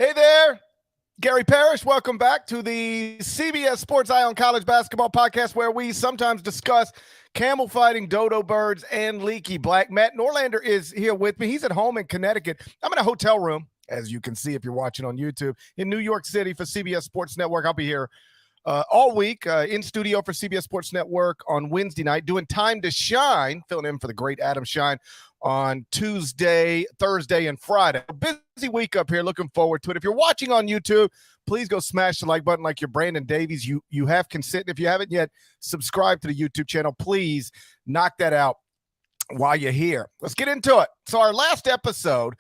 Hey there, Gary Parrish. Welcome back to the CBS Sports Eye on College Basketball podcast, where we sometimes discuss camel fighting, dodo birds, and leaky black. Matt Norlander is here with me. He's at home in Connecticut. I'm in a hotel room, as you can see if you're watching on YouTube, in New York City for CBS Sports Network. I'll be here all week in studio for CBS Sports Network on Wednesday night, doing Time to Shine, filling in for the great Adam Shine on Tuesday, Thursday, and Friday. A busy week up here. Looking forward to it. If you're watching on YouTube, please go smash the like button like you're Brandon Davies. You have consent. If you haven't yet subscribed to the YouTube channel, please knock that out while you're here. Let's get into it. So our last episode,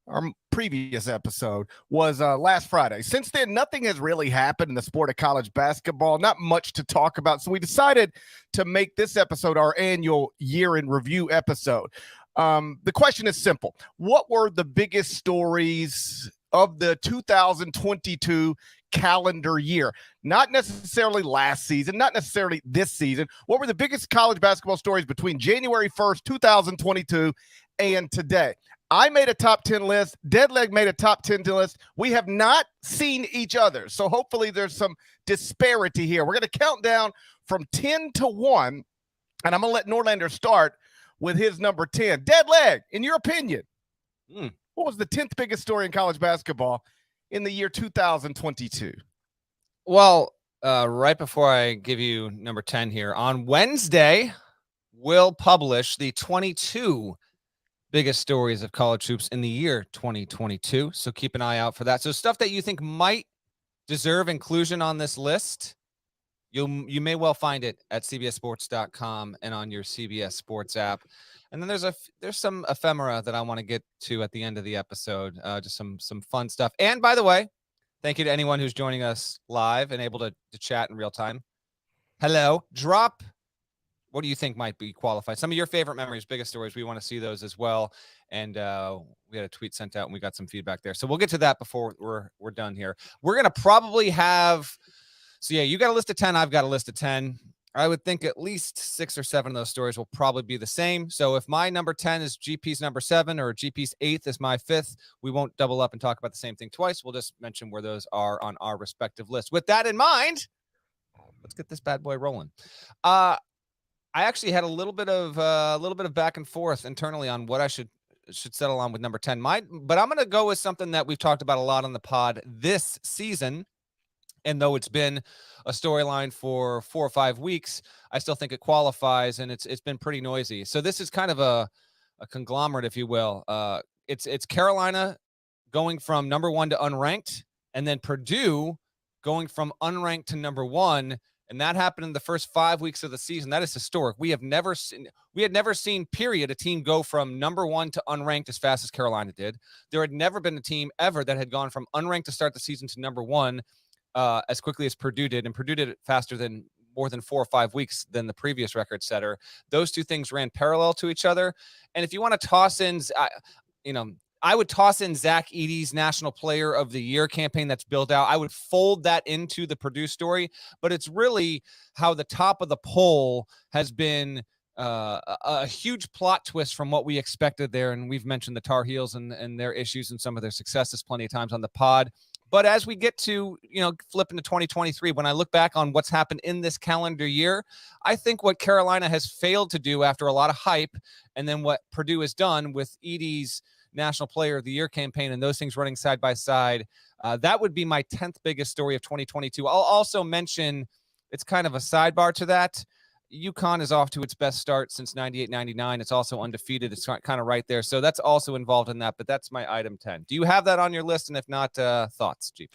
our previous episode, was last Friday. Since then, nothing has really happened in the sport of college basketball. Not much to talk about. So we decided to make this episode our annual year in review episode. The question is simple. What were the biggest stories of the 2022 calendar year? Not necessarily last season, not necessarily this season. What were the biggest college basketball stories between January 1st, 2022 and today? I made a top 10 list. Deadleg made a top 10 list. We have not seen each other, so hopefully there's some disparity here. We're going to count down from 10 to 1, and I'm going to let Norlander start with his number 10. Deadleg, in your opinion, what was the 10th biggest story in college basketball in the year 2022? Well, right before I give you number 10 here, on Wednesday, we'll publish the 22 biggest stories of college hoops in the year 2022. So keep an eye out for that. So stuff that you think might deserve inclusion on this list, you may well find it at cbssports.com and on your CBS Sports app. And then there's some ephemera that I want to get to at the end of the episode, just some fun stuff. And by the way, thank you to anyone who's joining us live and able to chat in real time. Hello. Drop what do you think might be qualified? Some of your favorite memories, biggest stories. We want to see those as well. And we had a tweet sent out and we got some feedback there. So we'll get to that before we're done here. We're going to probably have, so yeah, you got a list of 10. I've got a list of 10. I would think at least 6 or 7 of those stories will probably be the same. So if my number 10 is GP's number 7 or GP's 8th is my 5th, we won't double up and talk about the same thing twice. We'll just mention where those are on our respective lists. With that in mind, let's get this bad boy rolling. I actually had a little bit of back and forth internally on what I should settle on with number 10. But I'm going to go with something that we've talked about a lot on the pod this season. And though it's been a storyline for 4 or 5 weeks, I still think it qualifies, and it's been pretty noisy. So this is kind of a conglomerate, if you will. It's Carolina going from number 1 to unranked, and then Purdue going from unranked to number 1. And that happened in the first 5 weeks of the season. That is historic. We had never seen, period, a team go from number 1 to unranked as fast as Carolina did. There had never been a team ever that had gone from unranked to start the season to number 1 as quickly as Purdue did. And Purdue did it faster than more than 4 or 5 weeks than the previous record setter. Those two things ran parallel to each other. And if you want to toss in, I would toss in Zach Edey's National Player of the Year campaign that's built out. I would fold that into the Purdue story, but it's really how the top of the poll has been a huge plot twist from what we expected there. And we've mentioned the Tar Heels and their issues and some of their successes plenty of times on the pod. But as we get to, flip into 2023, when I look back on what's happened in this calendar year, I think what Carolina has failed to do after a lot of hype, and then what Purdue has done with Edey's National Player of the Year campaign and those things running side by side, that would be my 10th biggest story of 2022. I'll also mention, it's kind of a sidebar to that, UConn is off to its best start since 98-99. It's also undefeated. It's kind of right there. So that's also involved in that, but that's my item 10. Do you have that on your list? And if not, thoughts, GP?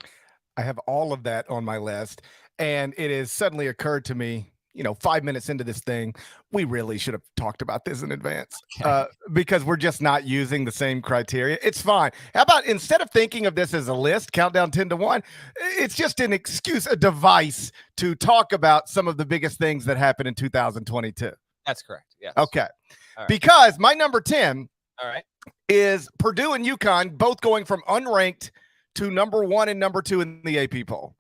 I have all of that on my list, and it has suddenly occurred to me, 5 minutes into this thing, we really should have talked about this in advance because we're just not using the same criteria. It's fine. How about instead of thinking of this as a list, countdown 10 to 1, it's just an excuse, a device to talk about some of the biggest things that happened in 2022. That's correct. Yeah. Okay. Right. Because my number 10 is Purdue and UConn both going from unranked to number 1 and number 2 in the AP poll.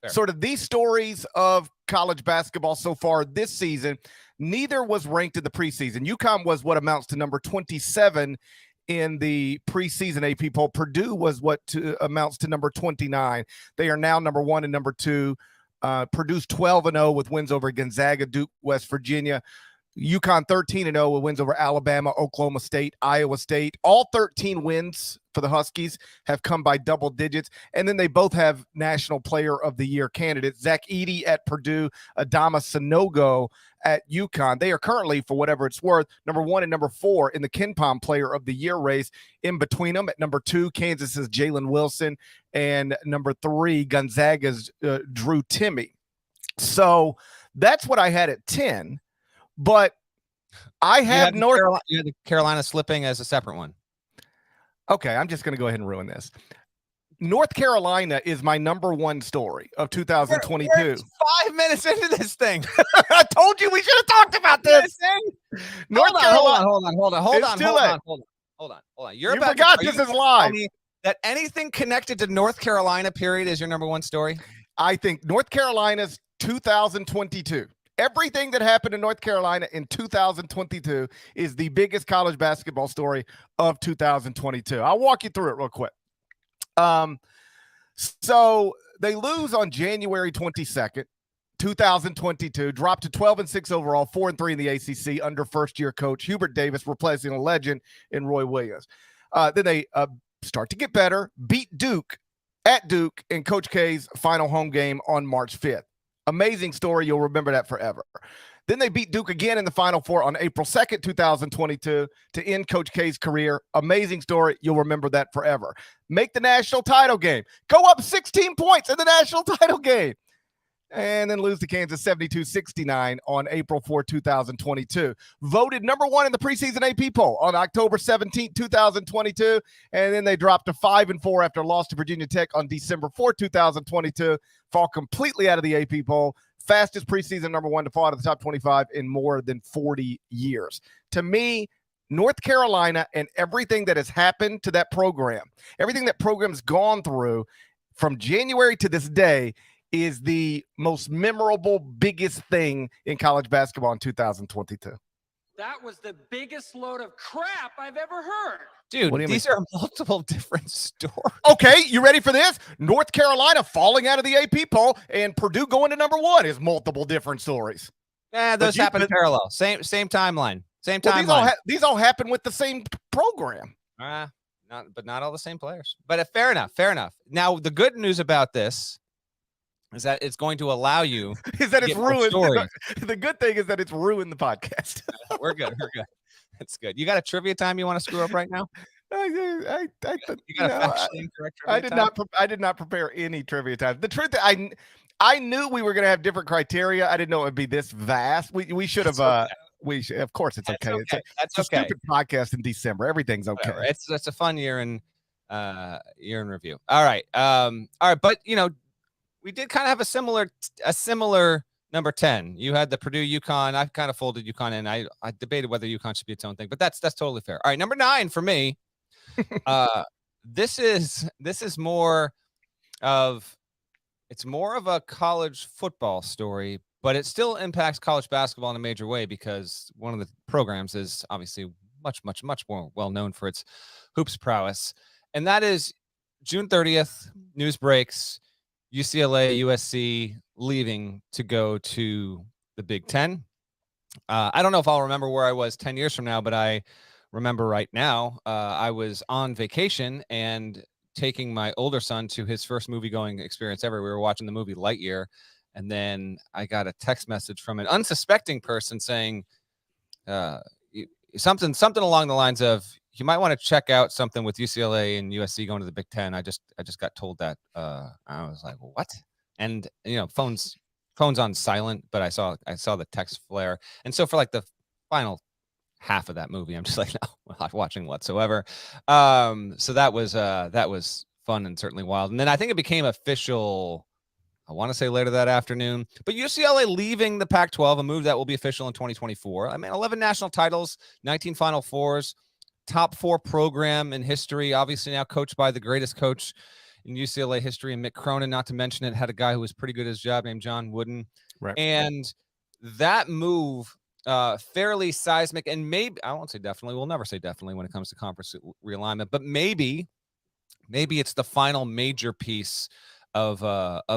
Fair. Sort of these stories of college basketball so far this season, neither was ranked in the preseason. UConn was what amounts to number 27 in the preseason AP poll. Purdue was what amounts to number 29. They are now number 1 and number 2. Purdue's 12-0 with wins over Gonzaga, Duke, West Virginia. UConn 13-0 with wins over Alabama, Oklahoma State, Iowa State. All 13 wins for the Huskies have come by double digits. And then they both have National Player of the Year candidates. Zach Edey at Purdue, Adama Sanogo at UConn. They are currently, for whatever it's worth, number 1 and number 4 in the KenPom Player of the Year race. In between them, at number 2, Kansas's Jalen Wilson, and number 3, Gonzaga's Drew Timme. So that's what I had at 10. But I have you had the Carolina slipping as a separate one. Okay, I'm just going to go ahead and ruin this. North Carolina is my number 1 story of 2022. We're 5 minutes into this thing. I told you we should have talked about this. Hold on. You forgot this is live. That anything connected to North Carolina, period, is your number 1 story? I think North Carolina's 2022. Everything that happened in North Carolina in 2022 is the biggest college basketball story of 2022. I'll walk you through it real quick. So they lose on January 22nd, 2022, dropped to 12-6 overall, 4-3 in the ACC under first-year coach Hubert Davis, replacing a legend in Roy Williams. Then they start to get better, beat Duke at Duke in Coach K's final home game on March 5th. Amazing story. You'll remember that forever. Then they beat Duke again in the Final Four on April 2nd, 2022 to end Coach K's career. Amazing story. You'll remember that forever. Make the national title game. Go up 16 points in the national title game. And then lose to Kansas 72-69 on April 4, 2022. Voted number 1 in the preseason AP poll on October 17, 2022. And then they dropped to 5-4 after a loss to Virginia Tech on December 4, 2022. Fall completely out of the AP poll. Fastest preseason number 1 to fall out of the top 25 in more than 40 years. To me, North Carolina and everything that has happened to that program, everything that program's gone through from January to this day, is the most memorable, biggest thing in college basketball in 2022. That was the biggest load of crap I've ever heard. Dude, these are multiple different stories. Okay, you ready for this? North Carolina falling out of the AP poll and Purdue going to number 1 is multiple different stories. Yeah, those happen in parallel. Same timeline. Same timeline. These all happen with the same program. Not all the same players. But fair enough. Now, the good news about this is that it's going to allow you is that it's ruined. The good thing is that it's ruined the podcast. We're good. That's good. You got a trivia time you want to screw up right now? I did not prepare any trivia time. The truth, I knew we were going to have different criteria. I didn't know it would be this vast. We should have. Okay. Of course, it's okay. It's a stupid podcast in December. Everything's okay. Whatever. It's a fun year in review. All right. But we did kind of have a similar number 10. You had the Purdue UConn. I kind of folded UConn in. I debated whether UConn should be its own thing, but that's totally fair. All right, number 9 for me. This is more of a college football story, but it still impacts college basketball in a major way because one of the programs is obviously much more well known for its hoops prowess, and that is June 30th. News breaks. UCLA, USC leaving to go to the Big Ten. I don't know if I'll remember where I was 10 years from now, but I remember right now I was on vacation and taking my older son to his first movie-going experience ever. We were watching the movie Lightyear, and then I got a text message from an unsuspecting person saying something along the lines of, you might want to check out something with UCLA and USC going to the Big Ten. I just got told that. I was like, what? And phones on silent, but I saw the text flare. And so for like the final half of that movie, I'm just like, no, I'm not watching whatsoever. So that was fun and certainly wild. And then I think it became official, I want to say later that afternoon, but UCLA leaving the Pac-12, a move that will be official in 2024. I mean, 11 national titles, 19 Final Fours, top 4 program in history, obviously now coached by the greatest coach in UCLA history, and Mick Cronin, not to mention it, had a guy who was pretty good at his job named John Wooden. Right. And that move fairly seismic, and maybe I won't say definitely. We'll never say definitely when it comes to conference realignment, but maybe it's the final major piece of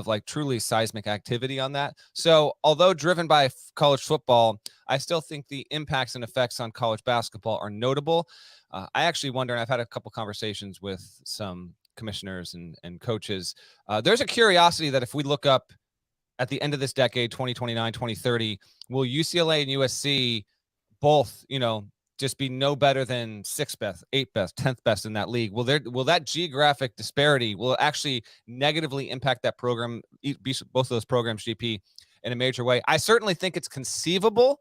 like truly seismic activity on that. So although driven by college football, I still think the impacts and effects on college basketball are notable. I actually wonder, and I've had a couple conversations with some commissioners and coaches. There's a curiosity that if we look up at the end of this decade, 2029, 2030, will UCLA and USC both, just be no better than 6th best, 8th best, 10th best in that league? Will that geographic disparity will actually negatively impact that program, both of those programs, GP, in a major way? I certainly think it's conceivable.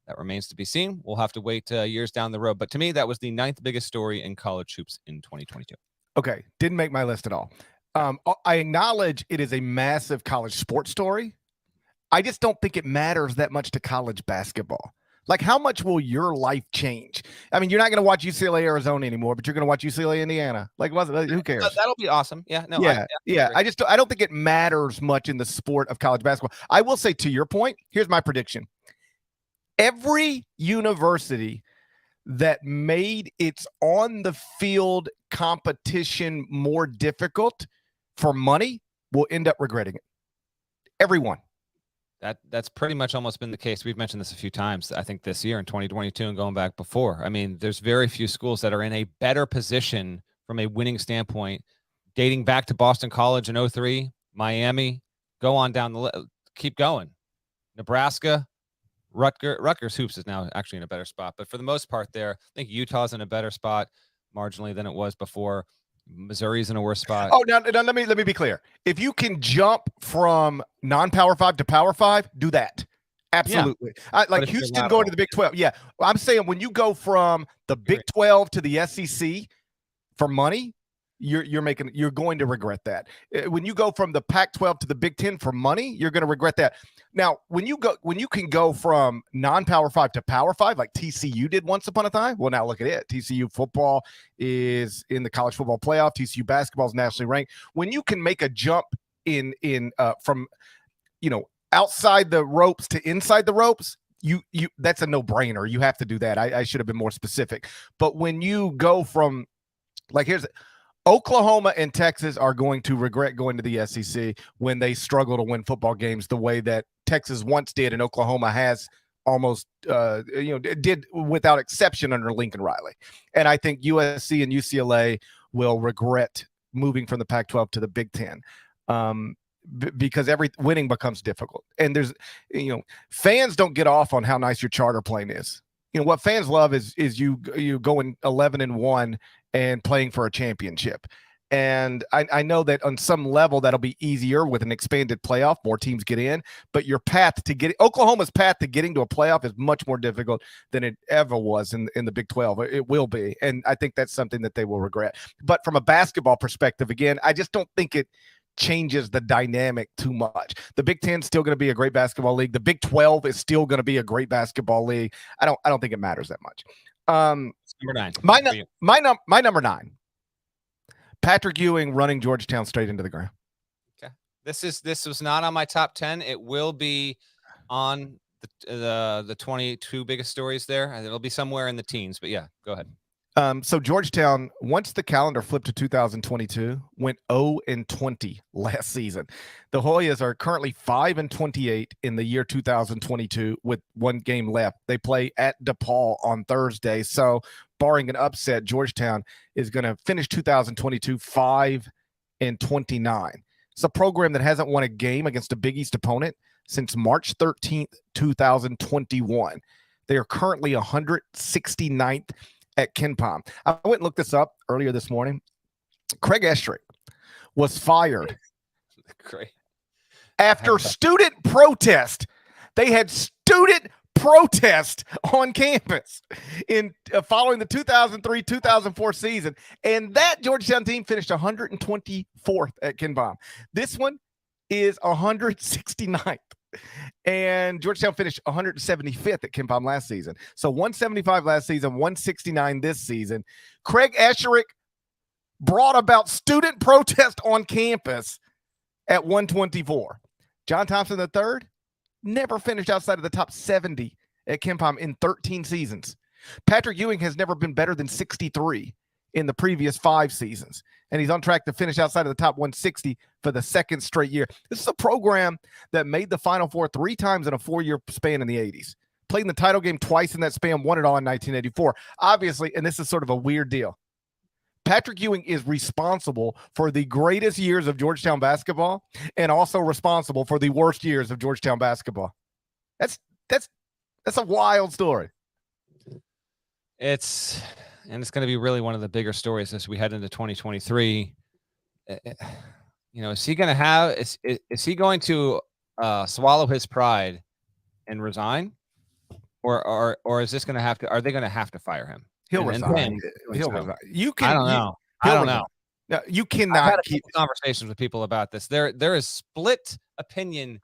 That remains to be seen. We'll have to wait years down the road. But to me, that was the 9th biggest story in college hoops in 2022. Okay, didn't make my list at all. I acknowledge it is a massive college sports story. I just don't think it matters that much to college basketball. Like, how much will your life change? I mean, you're not going to watch UCLA Arizona anymore, but you're going to watch UCLA Indiana. Like, who cares? That'll be awesome. Yeah. No. Yeah. I don't think it matters much in the sport of college basketball. I will say, to your point, here's my prediction. Every university that made its on the field competition more difficult for money will end up regretting it. Everyone. That's pretty much almost been the case. We've mentioned this a few times, I think, this year in 2022 and going back before. I mean, there's very few schools that are in a better position from a winning standpoint, dating back to Boston College in 2003, Miami, go on down the list, keep going. Nebraska, Rutgers hoops is now actually in a better spot. But for the most part there, I think Utah's in a better spot marginally than it was before. Missouri's in a worse spot. Oh, now let me be clear. If you can jump from non-Power 5 to Power 5, do that. Absolutely. Yeah. Like Houston going to the Big 12. Yeah. I'm saying when you go from the Big 12 to the SEC for money, you're going to regret that. When you go from the Pac-12 to the Big 10 for money, you're going to regret that. Now, when you can go from non-Power 5 to Power 5, like TCU did once upon a time, well, now look at it. TCU football is in the college football playoff. TCU basketball is nationally ranked. When you can make a jump from outside the ropes to inside the ropes, you that's a no-brainer. You have to do that. I should have been more specific. But when you go from, like, Oklahoma and Texas are going to regret going to the SEC when they struggle to win football games the way that Texas once did, and Oklahoma has almost did without exception under Lincoln Riley. And I think USC and UCLA will regret moving from the Pac-12 to the Big 10 because every winning becomes difficult. And there's fans don't get off on how nice your charter plane is. What fans love is you going 11-1 and playing for a championship. And I know that on some level that'll be easier with an expanded playoff, more teams get in, but Oklahoma's path to getting to a playoff is much more difficult than it ever was in the Big 12. It will be. And I think that's something that they will regret. But from a basketball perspective, again, I just don't think it changes the dynamic too much. The Big 10 is still going to be a great basketball league. The Big 12 is still going to be a great basketball league. I don't think it matters that much. Number 9. My number 9. Patrick Ewing running Georgetown straight into the ground. Okay. This was not on my top 10. It will be on the 22 biggest stories there. It'll be somewhere in the teens, but yeah, go ahead. So Georgetown, once the calendar flipped to 2022, went 0-20 last season. The Hoyas are currently 5-28 in the year 2022 with one game left. They play at DePaul on Thursday. So barring an upset, Georgetown is going to finish 2022 5-29. It's a program that hasn't won a game against a Big East opponent since March 13th, 2021. They are currently 169th at KenPom. I went and looked this up earlier this morning. Craig Escherick was fired after student protest. They had student protest on campus in following the 2003-2004 season, and that Georgetown team finished 124th at KenPom. This one is 169th. And Georgetown finished 175th at KenPom last season. So 175 last season, 169 this season. Craig Escherick brought about student protest on campus at 124. John Thompson III never finished outside of the top 70 at KenPom in 13 seasons. Patrick Ewing has never been better than 63 in the previous 5 seasons, and he's on track to finish outside of the top 160 for the second straight year. This is a program that made the Final Four 3 times in a 4-year span in the 80s. Played in the title game twice in that span, won it all in 1984. Obviously, and this is sort of a weird deal, Patrick Ewing is responsible for the greatest years of Georgetown basketball and also responsible for the worst years of Georgetown basketball. That's a wild story. It's going to be really one of the bigger stories as we head into 2023. Is he going to have is he going to swallow his pride and resign, or is this going to have to? Are they going to have to fire him? He'll resign. He'll resign. You can. I don't know. I don't know. No, you cannot. I've had keep conversations with people about this. There is split opinion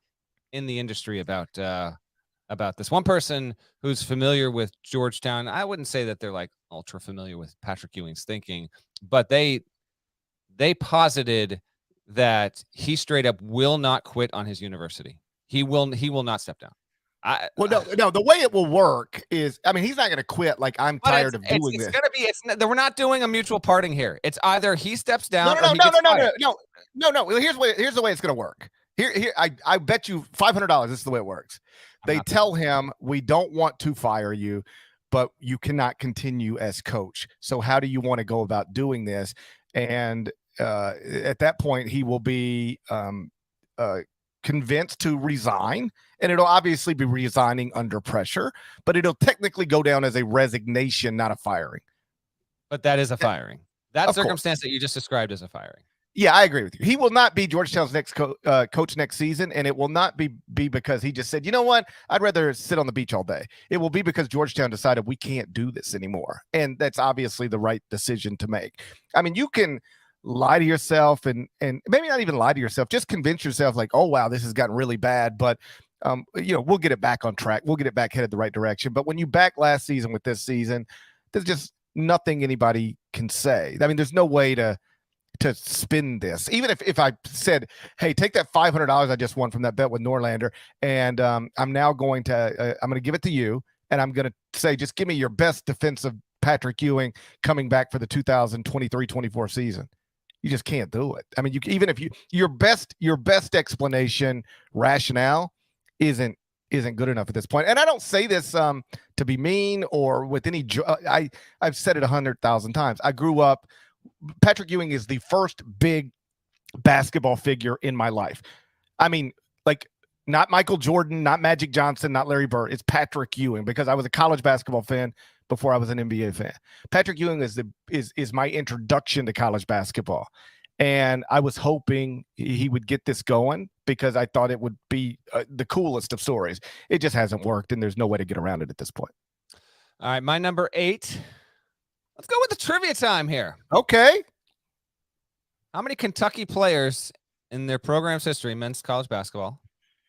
in the industry about this. One person who's familiar with Georgetown, I wouldn't say that they're like ultra familiar with Patrick Ewing's thinking, but they posited that he straight up will not quit on his university. He will not step down. No. The way it will work is, I mean, he's not going to quit. Like, I'm tired of doing this. It's going to be. We're not doing a mutual parting here. It's either he steps down. No. Here's the way it's going to work. Here, I bet you $500. This is the way it works. They tell him, we don't want to fire you, but you cannot continue as coach. So how do you want to go about doing this? And at that point, he will be convinced to resign, and it'll obviously be resigning under pressure, but it'll technically go down as a resignation, not a firing. But that is a firing. That circumstance that you just described is a firing. Yeah, I agree with you. He will not be Georgetown's next coach next season, and it will not be because he just said, you know what, I'd rather sit on the beach all day. It will be because Georgetown decided we can't do this anymore, and that's obviously the right decision to make. I mean, you can lie to yourself and maybe not even lie to yourself, just convince yourself like, oh, wow, this has gotten really bad, but we'll get it back on track. We'll get it back headed the right direction. But when you back last season with this season, there's just nothing anybody can say. I mean, there's no way to spin this. Even if I said, hey, take that $500 I just won from that bet with Norlander, and I'm now going to give it to you, and I'm going to say, just give me your best defensive Patrick Ewing coming back for the 2023-24 season. You just can't do it. I mean, even if your best explanation rationale isn't good enough at this point. And I don't say this to be mean or with any. I've said it 100,000 times. I grew up. Patrick Ewing is the first big basketball figure in my life. I mean, like, not Michael Jordan, not Magic Johnson, not Larry Bird. It's Patrick Ewing, because I was a college basketball fan before I was an NBA fan. Patrick Ewing is my introduction to college basketball. And I was hoping he would get this going because I thought it would be the coolest of stories. It just hasn't worked, and there's no way to get around it at this point. All right, my number 8. Let's go with the trivia time here. Okay. How many Kentucky players in their program's history, men's college basketball,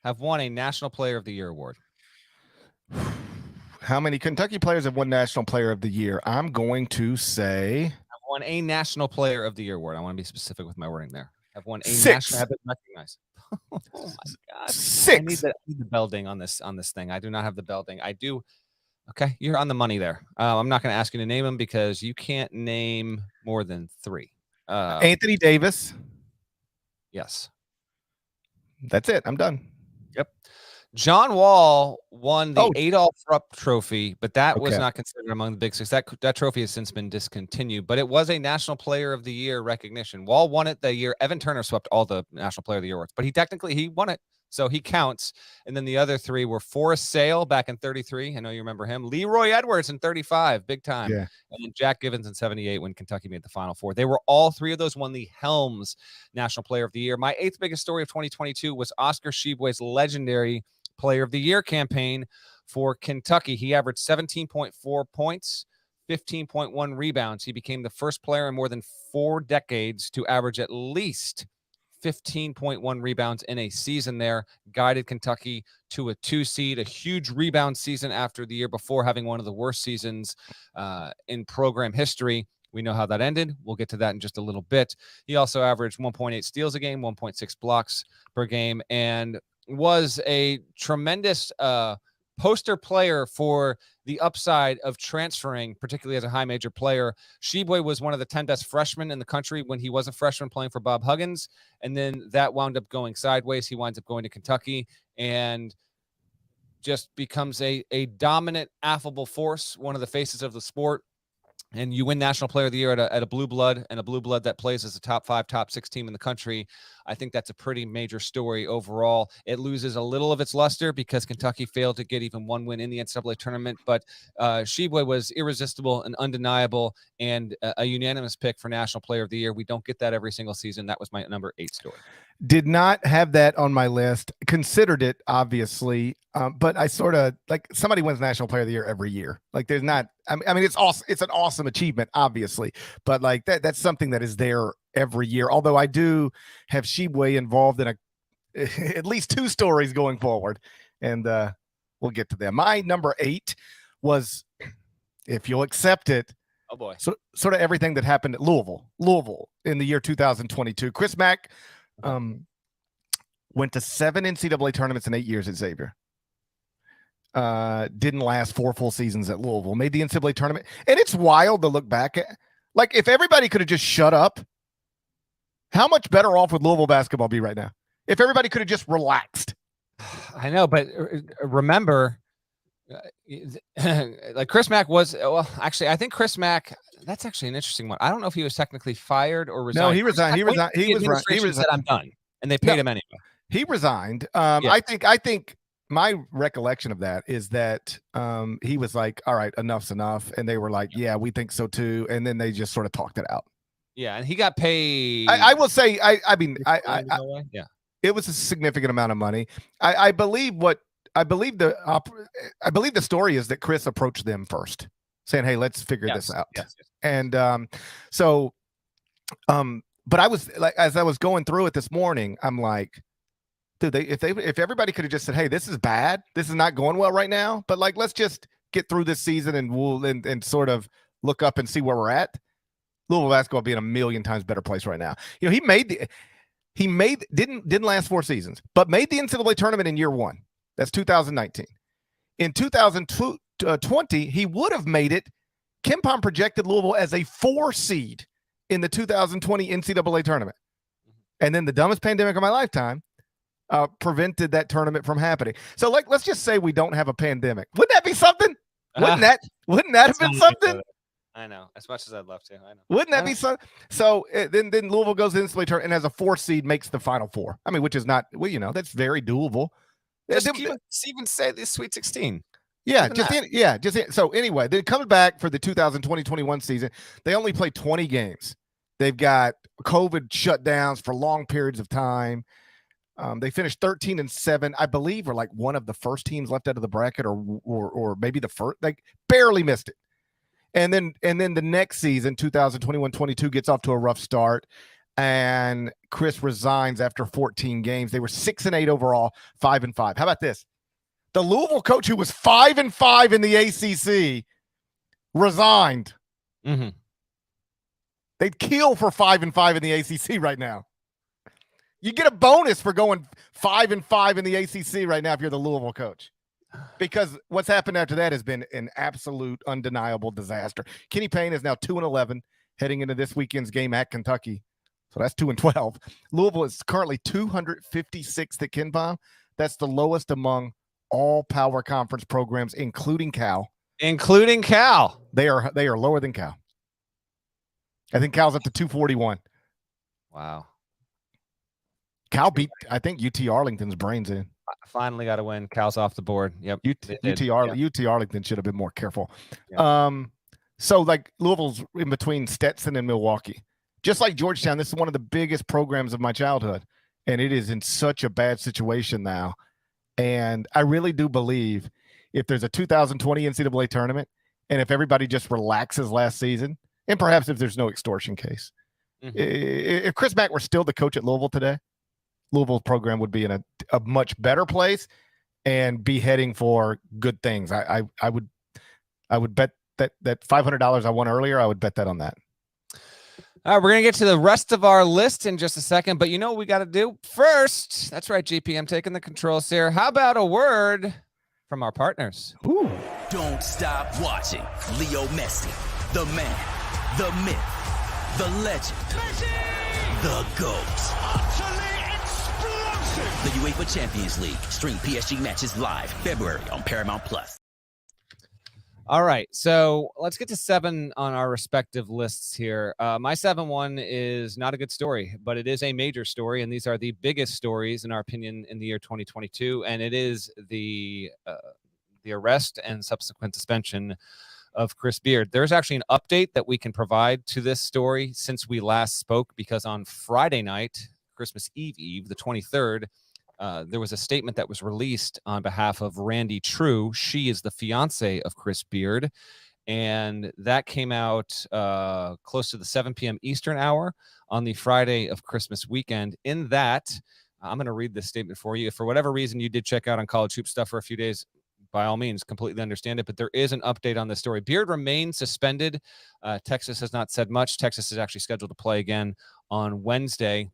have won a National Player of the Year award? How many Kentucky players have won National Player of the Year? I'm going to say have won a National Player of the Year award. I want to be specific with my wording there. Have won a 6. national, have been recognized. Oh my God. 6. I need the bell ding on this thing. I do not have the bell ding. I do. Okay, you're on the money there. I'm not going to ask you to name them because you can't name more than 3. Anthony Davis. Yes. That's it. I'm done. Yep. John Wall won the Adolph Rupp Trophy, but that was not considered among the Big 6. That trophy has since been discontinued, but it was a National Player of the Year recognition. Wall won it the year. Evan Turner swept all the National Player of the Year awards, but he won it, so he counts. And then the other 3 were Forrest Sale back in 33. I know you remember him. Leroy Edwards in 35, big time. Yeah. And then Jack Givens in 78 when Kentucky made the Final Four. They were all 3 of those won the Helms National Player of the Year. My 8th biggest story of 2022 was Oscar Tshiebwe's legendary Player of the Year campaign for Kentucky. He averaged 17.4 points, 15.1 rebounds. He became the first player in more than 4 decades to average at least 15.1 rebounds in a season there, guided Kentucky to a 2 seed, a huge rebound season after the year before having one of the worst seasons in program history. We know how that ended. We'll get to that in just a little bit. He also averaged 1.8 steals a game, 1.6 blocks per game, and was a tremendous poster player for the upside of transferring, particularly as a high major player. Sheboy was one of the 10 best freshmen in the country when he was a freshman playing for Bob Huggins. And then that wound up going sideways. He winds up going to Kentucky and just becomes a dominant, affable force, one of the faces of the sport. And you win National Player of the Year at a blue blood, and a blue blood that plays as a top 5, top 6 team in the country. I think that's a pretty major story overall. It loses a little of its luster because Kentucky failed to get even one win in the NCAA tournament, but Sheboy was irresistible and undeniable, and a unanimous pick for National Player of the Year. We don't get that every single season. That was my number 8 story. Did not have that on my list. Considered it, obviously, but I sort of like somebody wins National Player of the Year every year. Like there's not. I mean, it's awesome. It's an awesome achievement, obviously, but like that's something that is there every year. Although I do have Sheboy involved in at least 2 stories going forward, and we'll get to them. My number 8 was, if you'll accept it, oh boy, so sort of everything that happened at Louisville in the year 2022. Chris Mack went to 7 NCAA tournaments in 8 years at Xavier. Didn't last 4 full seasons at Louisville. Made the NCAA tournament, and it's wild to look back at. Like, if everybody could have just shut up, how much better off would Louisville basketball be right now? If everybody could have just relaxed. I know, but remember, like Chris Mack was, well, actually, I think Chris Mack, that's actually an interesting one. I don't know if he was technically fired or resigned. No, he resigned. He said, I'm done. And they paid him anyway. He resigned. I think my recollection of that is that he was like, all right, enough's enough. And they were like, yeah, we think so too. And then they just sort of talked it out. Yeah. And he got paid. I will say, I mean, yeah, it was a significant amount of money. I believe the story is that Chris approached them first, saying, hey, let's figure this out. Yes. And but I was like, as I was going through it this morning, I'm like, dude, if everybody could have just said, hey, this is bad, this is not going well right now, but like, let's just get through this season and we'll and sort of look up and see where we're at. Louisville basketball would be in a million times better place right now. You know, didn't last 4 seasons, but made the NCAA tournament in year 1. That's 2019. In 2020, he would have made it. KenPom projected Louisville as a 4 seed in the 2020 NCAA tournament. And then the dumbest pandemic of my lifetime prevented that tournament from happening. So, like, let's just say we don't have a pandemic. Wouldn't that be something? Wouldn't that have been something? I know. As much as I'd love to. I know. Wouldn't that be something? So then Louisville goes into the tournament and as a 4 seed makes the Final Four. I mean, which is not, well, you know, that's very doable. Even say the Sweet 16. Yeah, so anyway, then coming back for the 2020-21 season, they only played 20 games. They've got COVID shutdowns for long periods of time. They finished 13-7, I believe, or like one of the first teams left out of the bracket, or maybe the first. Like barely missed it. And then the next season, 2021-22, gets off to a rough start, and Chris resigns after 14 games. They were 6-8 overall, 5-5. How about this? The Louisville coach who was 5-5 in the ACC resigned. Mm-hmm. They'd kill for 5-5 in the ACC right now. You get a bonus for going 5-5 in the ACC right now if you're the Louisville coach, because what's happened after that has been an absolute undeniable disaster. Kenny Payne is now 2-11 heading into this weekend's game at Kentucky. So that's 2-12. Louisville is currently 256th at KenPom. That's the lowest among all power conference programs, including Cal. They are lower than Cal. I think Cal's up to 241. Wow. Cal beat, I think, UT Arlington's brains in. Finally got to win. Cal's off the board. Yep. UT Arlington should have been more careful. Yeah. So like Louisville's in between Stetson and Milwaukee. Just like Georgetown, this is one of the biggest programs of my childhood, and it is in such a bad situation now. And I really do believe if there's a 2020 NCAA tournament, and if everybody just relaxes last season, and perhaps if there's no extortion case, if Chris Mack were still the coach at Louisville today, Louisville's program would be in a much better place and be heading for good things. I would bet that $500 I won earlier, I would bet that on that. All right, we're going to get to the rest of our list in just a second, but you know what we got to do first? That's right, GP, I'm taking the controls here. How about a word from our partners. Ooh. Don't stop watching Leo Messi, the man, the myth, the legend, the GOAT. Utterly explosive. The UEFA Champions League. Stream PSG matches live February on Paramount+. All right, so let's get to 7 on our respective lists here. My 7-1 is not a good story, but it is a major story, and these are the biggest stories, in our opinion, in the year 2022, and it is the arrest and subsequent suspension of Chris Beard. There's actually an update that we can provide to this story since we last spoke, because on Friday night, Christmas Eve, the 23rd, there was a statement that was released on behalf of Randy True. She is the fiance of Chris Beard, and that came out close to the 7 p.m. Eastern hour on the Friday of Christmas weekend. In that, I'm going to read this statement for you. If for whatever reason you did check out on College Hoop Stuff for a few days, by all means, completely understand it, but there is an update on this story. Beard remains suspended. Texas has not said much. Texas is actually scheduled to play again on Wednesday.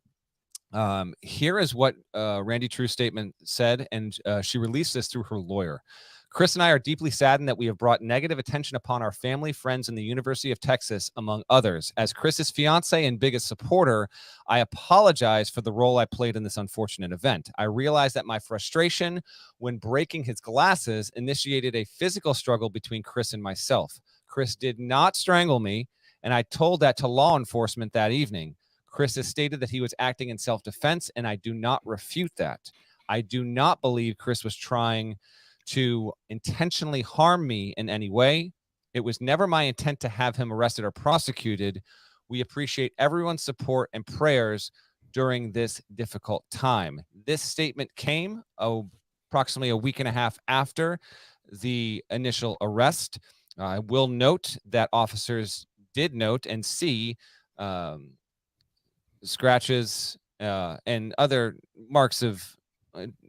Here is what Randy True's statement said, and she released this through her lawyer. Chris and I are deeply saddened that we have brought negative attention upon our family, friends, and the University of Texas, among others. As Chris's fiance and biggest supporter, I apologize for the role I played in this unfortunate event. I realize that my frustration when breaking his glasses initiated a physical struggle between Chris and myself. Chris did not strangle me, and I told that to law enforcement that evening. Chris has stated that he was acting in self-defense, and I do not refute that. I do not believe Chris was trying to intentionally harm me in any way. It was never my intent to have him arrested or prosecuted. We appreciate everyone's support and prayers during this difficult time. This statement came approximately a week and a half after the initial arrest. I will note that officers did note and see scratches and other marks of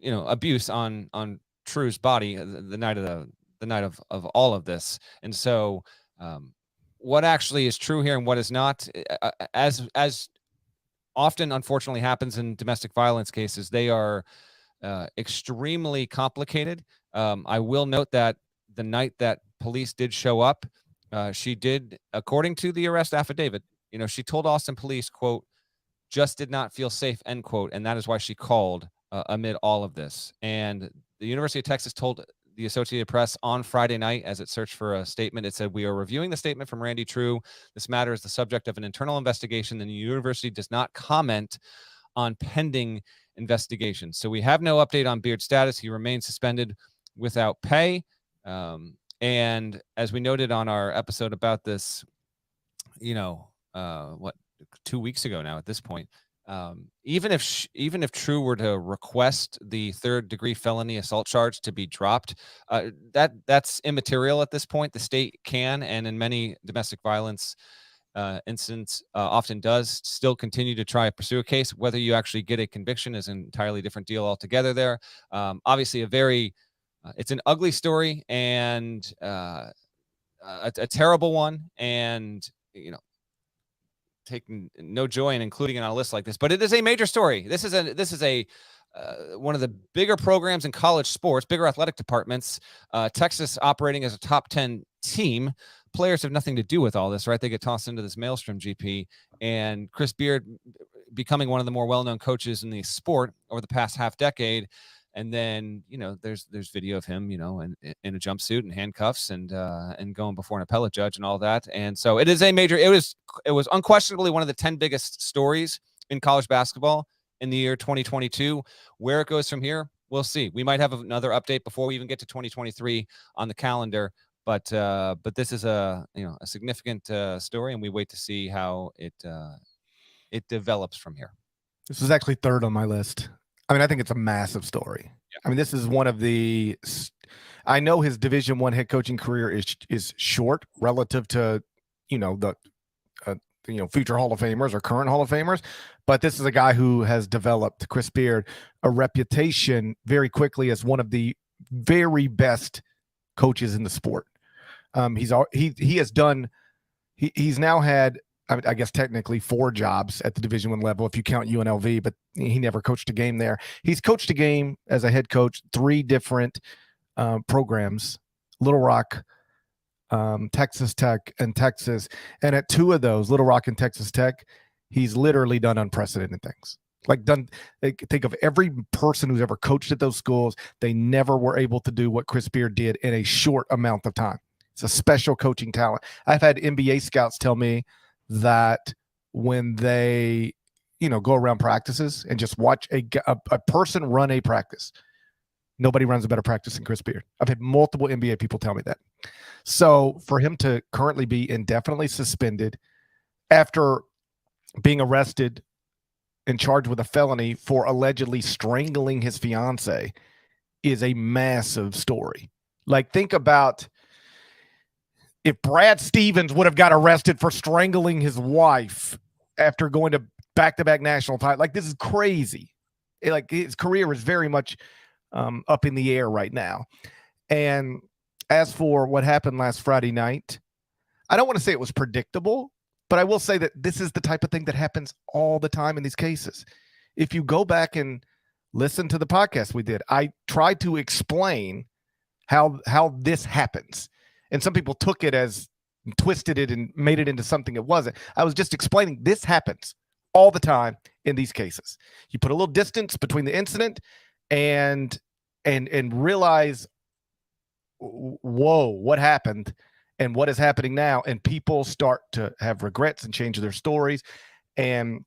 abuse on True's body the night of all of this. And so what actually is true here and what is not, as often unfortunately happens in domestic violence cases, they are extremely complicated. I will note that the night that police did show up, she did, according to the arrest affidavit, she told Austin police, quote, just did not feel safe, end quote. And that is why she called amid all of this. And the University of Texas told the Associated Press on Friday night, as it searched for a statement, it said, we are reviewing the statement from Randy True. This matter is the subject of an internal investigation, and the university does not comment on pending investigation. So we have no update on Beard's status. He remains suspended without pay. And as we noted on our episode about this, 2 weeks ago now at this point, even if True were to request the 3rd-degree felony assault charge to be dropped, that's immaterial at this point. The state can, and in many domestic violence incidents often does, still continue to try to pursue a case. Whether you actually get a conviction is an entirely different deal altogether there. Obviously it's an ugly story and a terrible one, and taking no joy in including it on a list like this, but it is a major story. This is a one of the bigger programs in college sports, bigger athletic departments. Texas operating as a top 10 team. Players have nothing to do with all this, right? They get tossed into this maelstrom, GP, and Chris Beard becoming one of the more well-known coaches in the sport over the past half decade. And then, there's video of him, in a jumpsuit and handcuffs and going before an appellate judge and all that. And so it is a major, it was unquestionably one of the 10 biggest stories in college basketball in the year 2022. Where it goes from here, we'll see. We might have another update before we even get to 2023 on the calendar. But this is a significant story, and we wait to see how it develops from here. This is actually 3rd on my list. I mean, I think it's a massive story. Yeah. I mean, this is one of I know his Division I head coaching career is short relative to, the future Hall of Famers or current Hall of Famers, but this is a guy who has developed, Chris Beard, a reputation very quickly as one of the very best coaches in the sport. He's now had, I guess technically 4 jobs at the Division I level if you count UNLV, but he never coached a game there. He's coached a game as a head coach, 3 different programs, Little Rock, Texas Tech, and Texas. And at two of those, Little Rock and Texas Tech, he's literally done unprecedented things. Think of every person who's ever coached at those schools. They never were able to do what Chris Beard did in a short amount of time. It's a special coaching talent. I've had NBA scouts tell me that when they, go around practices and just watch a person run a practice, nobody runs a better practice than Chris Beard. I've had multiple NBA people tell me that. So for him to currently be indefinitely suspended after being arrested and charged with a felony for allegedly strangling his fiance is a massive story. Like, think about if Brad Stevens would have got arrested for strangling his wife after going to back-to-back national title. Like, this is crazy. His career is very much up in the air right now. And as for what happened last Friday night, I don't want to say it was predictable, but I will say that this is the type of thing that happens all the time in these cases. If you go back and listen to the podcast we did, I tried to explain how this happens. And some people took it as twisted it and made it into something it wasn't. I was just explaining this happens all the time in these cases. You put a little distance between the incident and realize, whoa, what happened and what is happening now, and people start to have regrets and change their stories. And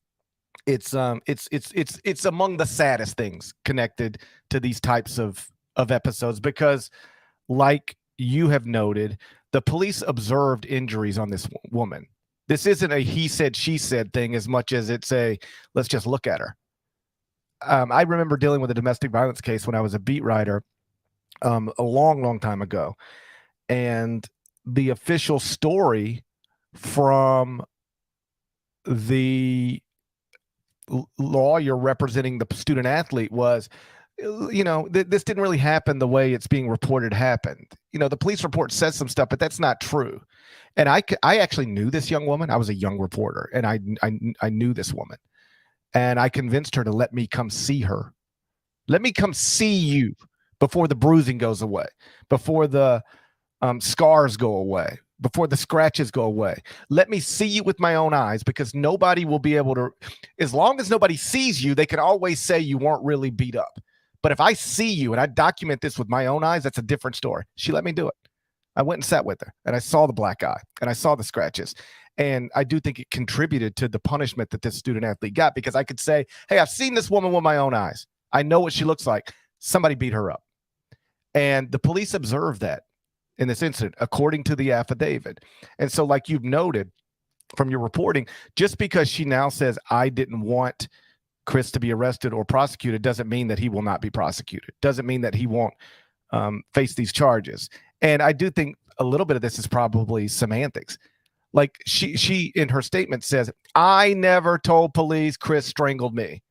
it's among the saddest things connected to these types of episodes, because like you have noted, the police observed injuries on this woman. This isn't a he said, she said thing as much as it's a let's just look at her. I remember dealing with a domestic violence case when I was a beat writer a long time ago. And the official story from the lawyer representing the student athlete was, this didn't really happen the way it's being reported happened. The police report says some stuff, but that's not true. And I actually knew this young woman. I was a young reporter, and I knew this woman, and I convinced her to let me come see her. Let me come see you before the bruising goes away, before the scars go away, before the scratches go away. Let me see you with my own eyes, because nobody will be able to, as long as nobody sees you, they can always say you weren't really beat up. But if I see you and I document this with my own eyes, that's a different story. She let me do it. I went and sat with her, and I saw the black eye, and I saw the scratches. And I do think it contributed to the punishment that this student athlete got, because I could say, hey, I've seen this woman with my own eyes. I know what she looks like. Somebody beat her up. And the police observed that in this incident, according to the affidavit. And so, like you've noted from your reporting, just because she now says, I didn't want Chris to be arrested or prosecuted, doesn't mean that he will not be prosecuted. Doesn't mean that he won't face these charges. And I do think a little bit of this is probably semantics. Like she in her statement says, I never told police Chris strangled me.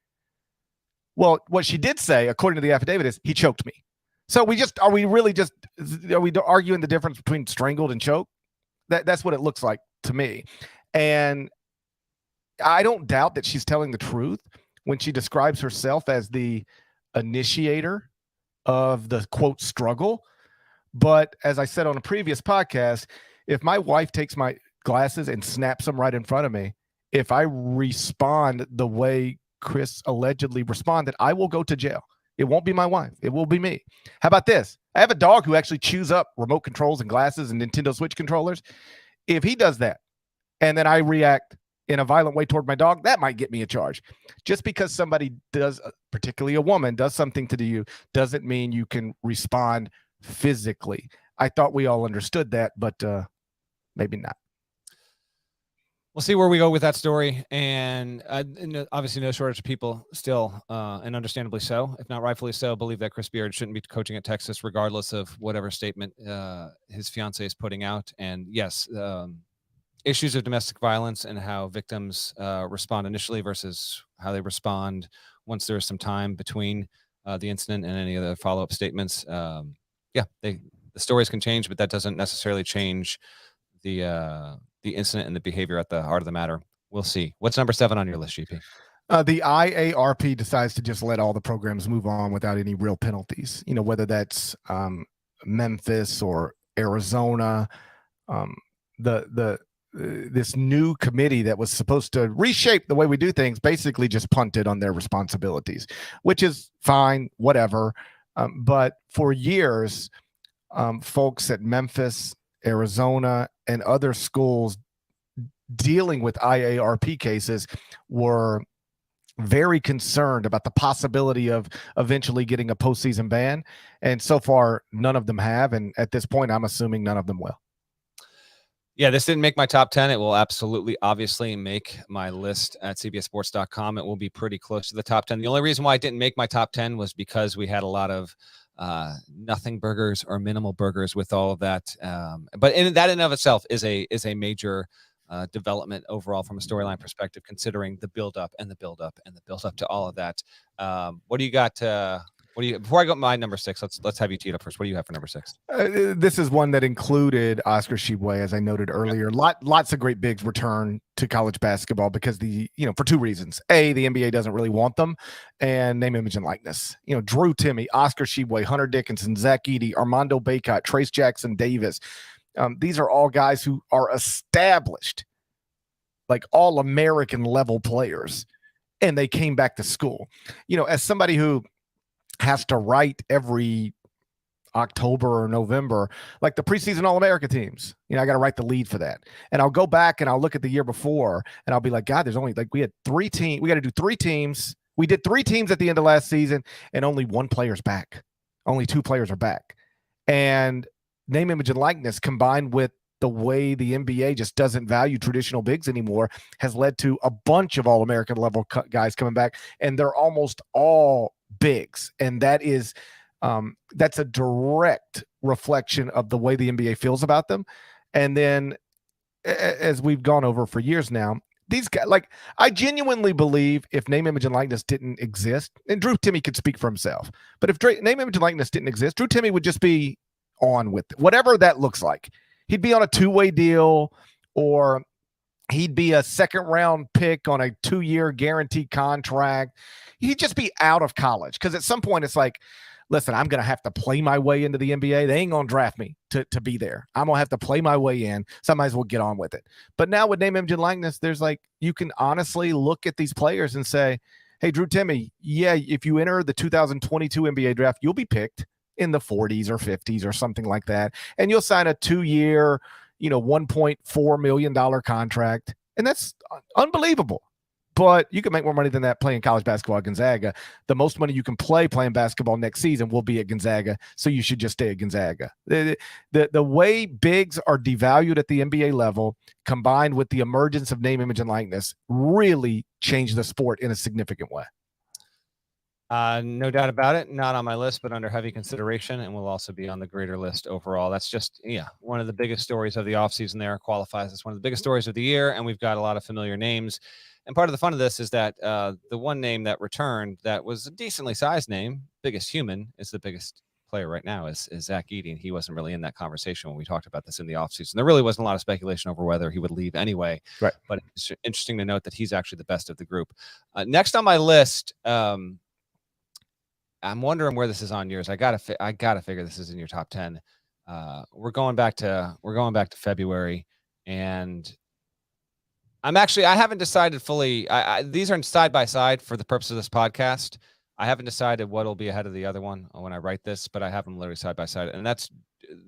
Well, what she did say, according to the affidavit, is he choked me. So are we arguing the difference between strangled and choke? That's what it looks like to me. And I don't doubt that she's telling the truth when she describes herself as the initiator of the quote struggle. But as I said on a previous podcast, if my wife takes my glasses and snaps them right in front of me, if I respond the way Chris allegedly responded, I will go to jail. It won't be my wife. It will be me. How about this? I have a dog who actually chews up remote controls and glasses and Nintendo Switch controllers. If he does that and then I react in a violent way toward my dog, that might get me a charge. Just because somebody does, particularly a woman, does something to you doesn't mean you can respond physically. I thought we all understood that, but maybe not. We'll see where we go with that story. And obviously no shortage of people still, and understandably so, if not rightfully so, believe that Chris Beard shouldn't be coaching at Texas, regardless of whatever statement his fiance is putting out. And yes, issues of domestic violence and how victims respond initially versus how they respond once there is some time between the incident and any of the follow-up statements. The stories can change, but that doesn't necessarily change the incident and the behavior at the heart of the matter. We'll see. What's number 7 on your list, GP? The IARP decides to just let all the programs move on without any real penalties. Whether that's Memphis or Arizona. This new committee that was supposed to reshape the way we do things basically just punted on their responsibilities, which is fine, whatever. But for years, folks at Memphis, Arizona, and other schools dealing with IARP cases were very concerned about the possibility of eventually getting a postseason ban. And so far, none of them have. And at this point, I'm assuming none of them will. Yeah, this didn't make my top 10. It will absolutely, obviously, make my list at cbssports.com. It will be pretty close to the top 10. The only reason why I didn't make my top 10 was because we had a lot of nothing burgers or minimal burgers with all of that. But in that in and of itself is a major development overall from a storyline perspective, considering the build-up and the build-up and the build-up to all of that. What do you got? Before I go my number 6, let's have you tee it up first. What do you have for number 6? This is one that included Oscar Tshiebwe, as I noted earlier. Lots of great bigs return to college basketball because for two reasons. A, the NBA doesn't really want them, and name, image, and likeness. Drew Timme, Oscar Tshiebwe, Hunter Dickinson, Zach Edey, Armando Bacot, Trace Jackson Davis. These are all guys who are established, like all-American level players, and they came back to school. As somebody who has to write every October or November, like the preseason All-America teams, I got to write the lead for that. And I'll go back and I'll look at the year before and I'll be like, God, there's only we had 3 teams. We got to do 3 teams. We did 3 teams at the end of last season and only 1 player's back. Only 2 players are back. And name, image, and likeness combined with the way the NBA just doesn't value traditional bigs anymore has led to a bunch of All-American level guys coming back, and they're almost all bigs. And that is that's a direct reflection of the way the NBA feels about them. And then as we've gone over for years now, these guys, I genuinely believe if name, image, and likeness didn't exist, and Drew Timme could speak for himself, but if name, image, and likeness didn't exist, Drew Timme would just be on with it, whatever that looks like. He'd be on a 2-way deal, or he'd be a second-round pick on a 2-year guaranteed contract. He'd just be out of college because at some point it's like, listen, I'm going to have to play my way into the NBA. They ain't going to draft me to be there. I'm going to have to play my way in. So I might as well get on with it. But now with name, image, and likeness, there's you can honestly look at these players and say, hey, Drew Timme, yeah, if you enter the 2022 NBA draft, you'll be picked in the 40s or 50s or something like that. And you'll sign a 2-year, $1.4 million contract. And that's unbelievable. But you can make more money than that playing college basketball at Gonzaga. The most money you can playing basketball next season will be at Gonzaga. So you should just stay at Gonzaga. The way bigs are devalued at the NBA level, combined with the emergence of name, image, and likeness, really changed the sport in a significant way. No doubt about it. Not on my list, but under heavy consideration, and will also be on the greater list overall. That's just, one of the biggest stories of the offseason there. Qualifies as one of the biggest stories of the year, and we've got a lot of familiar names. And part of the fun of this is that the one name that returned that was a decently sized name, biggest human, is the biggest player right now is Zach Edey, and he wasn't really in that conversation when we talked about this in the offseason. There really wasn't a lot of speculation over whether he would leave anyway. Right. But it's interesting to note that he's actually the best of the group. Next on my list, I'm wondering where this is on yours. I gotta figure this is in your top 10. We're going back to February, and I haven't decided fully. These are side by side for the purpose of this podcast. I haven't decided what'll be ahead of the other one when I write this, but I have them literally side by side, and that's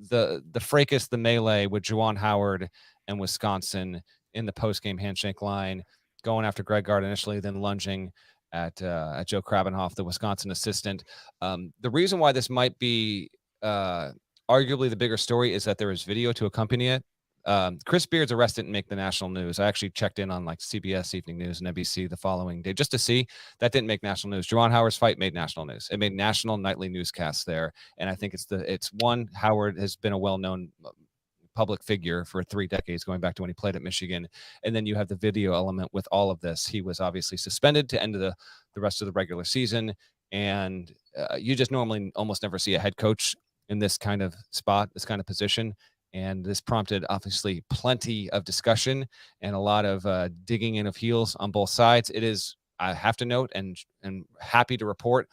the fracas, the melee with Juwan Howard and Wisconsin in the post-game handshake line, going after Greg Gard initially, then lunging at Joe Krabenhoff, the Wisconsin assistant. The reason why this might be arguably the bigger story is that there is video to accompany it. Chris Beard's arrest didn't make the national news. I actually checked in on CBS Evening News and NBC the following day just to see. That didn't make national news. Juwan Howard's fight made national news. It made national nightly newscasts there. And I think Howard has been a well-known public figure for 3 decades, going back to when he played at Michigan. And then you have the video element with all of this. He was obviously suspended to end of the rest of the regular season. And you just normally almost never see a head coach in this kind of spot, this kind of position. And this prompted obviously plenty of discussion and a lot of digging in of heels on both sides. It is, I have to note, and happy to report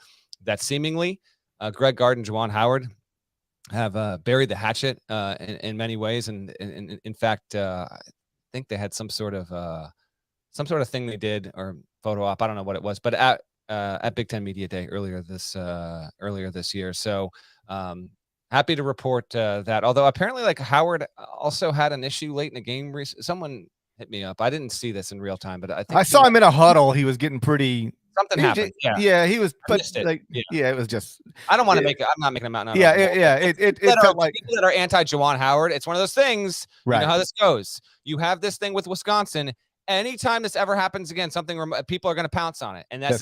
that seemingly Greg Gard and Juwan Howard have buried the hatchet in many ways, and in fact, I think they had some sort of thing they did, or photo op. I don't know what it was, but at Big Ten Media Day earlier this year. So happy to report that. Although apparently, like, Howard also had an issue late in the game. Someone hit me up. I didn't see this in real time, but I think I saw him in a huddle. He was getting pretty. Something happened. Yeah, he was. But missed it. like, Yeah. it was just. I don't want to make it. I'm not making a mountain. Yeah, it felt like people that are anti-Juwan Howard. It's one of those things. Right. You know how this goes. You have this thing with Wisconsin. Anytime this ever happens again, people are going to pounce on it, and It's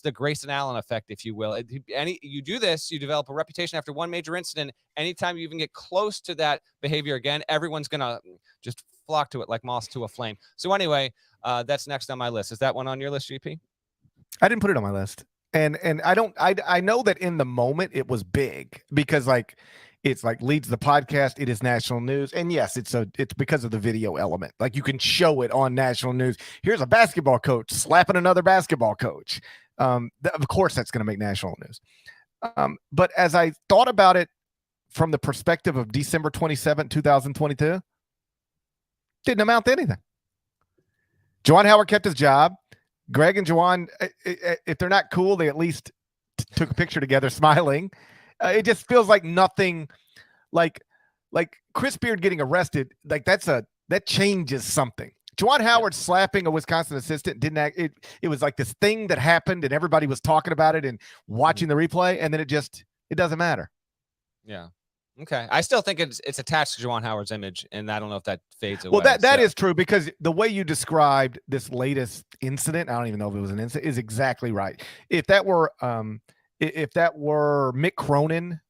the Grayson Allen effect, if you will. You do this, you develop a reputation after one major incident. Anytime you even get close to that behavior again, everyone's going to just flock to it like moths to a flame. So anyway, that's next on my list. Is that one on your list, GP? I didn't put it on my list, and I know that in the moment it was big because it's like leads the podcast. It is national news, and yes, it's because of the video element. Like, you can show it on national news. Here's a basketball coach slapping another basketball coach. Of course, that's going to make national news. But as I thought about it from the perspective of December 27, 2022, didn't amount to anything. Juwan Howard kept his job. Greg and Juwan, if they're not cool, they at least took a picture together smiling. It just feels like nothing, like Chris Beard getting arrested. Like, that changes something. Juwan Howard slapping a Wisconsin assistant it was like this thing that happened and everybody was talking about it and watching the replay, and then it doesn't matter. Yeah. Okay. I still think it's attached to Juwan Howard's image, and I don't know if that fades away. Well, that is true, because the way you described this latest incident, I don't even know if it was an incident, is exactly right. If that were Mick Cronin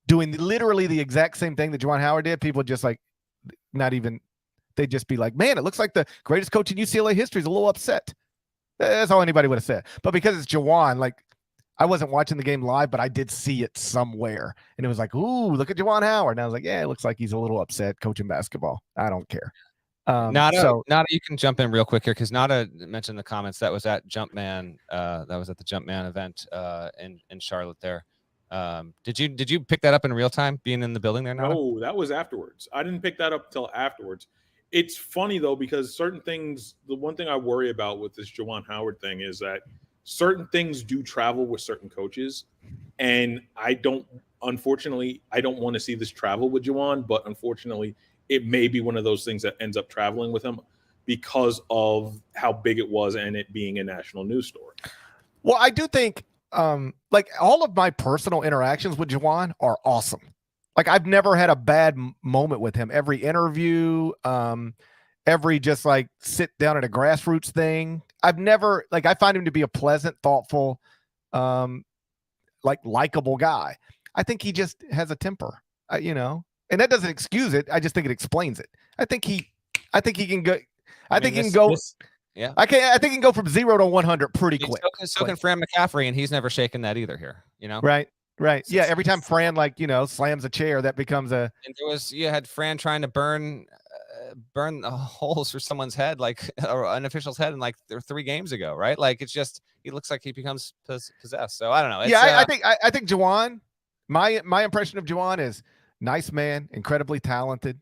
doing literally the exact same thing that Juwan Howard did, people would just they'd just be like, man, it looks like the greatest coach in UCLA history is a little upset. That's all anybody would have said. But because it's Juwan, like, I wasn't watching the game live, but I did see it somewhere. And it was like, ooh, look at Juwan Howard. And I was like, yeah, it looks like he's a little upset coaching basketball. I don't care. Nada, you can jump in real quick here, because Nada mentioned in the comments that was at Jumpman. That was at the Jumpman event in Charlotte there. Did you pick that up in real time, being in the building there, Nada? No, that was afterwards. I didn't pick that up till afterwards. It's funny, though, because certain things, the one thing I worry about with this Juwan Howard thing is that certain things do travel with certain coaches, and unfortunately, I don't want to see this travel with Juwan, but unfortunately, it may be one of those things that ends up traveling with him because of how big it was and it being a national news story. Well, I do think like, all of my personal interactions with Juwan are awesome. Like, I've never had a bad moment with him. Every interview, every just like sit down at a grassroots thing. I've never, like, I find him to be a pleasant, thoughtful, likable guy. I think he just has a temper, and that doesn't excuse it. I just think it explains it. I think he can go. I think he can go from 0 to 100 pretty quick. So can Fran McCaffrey, and he's never shaken that either here. Right. Yeah. Every time Fran slams a chair, that becomes a. And you had Fran trying to burn holes for someone's head, like, or an official's head, in like 3 games ago, right? Like, it's just, he looks like he becomes possessed. So I don't know. I think Juwan. My impression of Juwan is nice man, incredibly talented,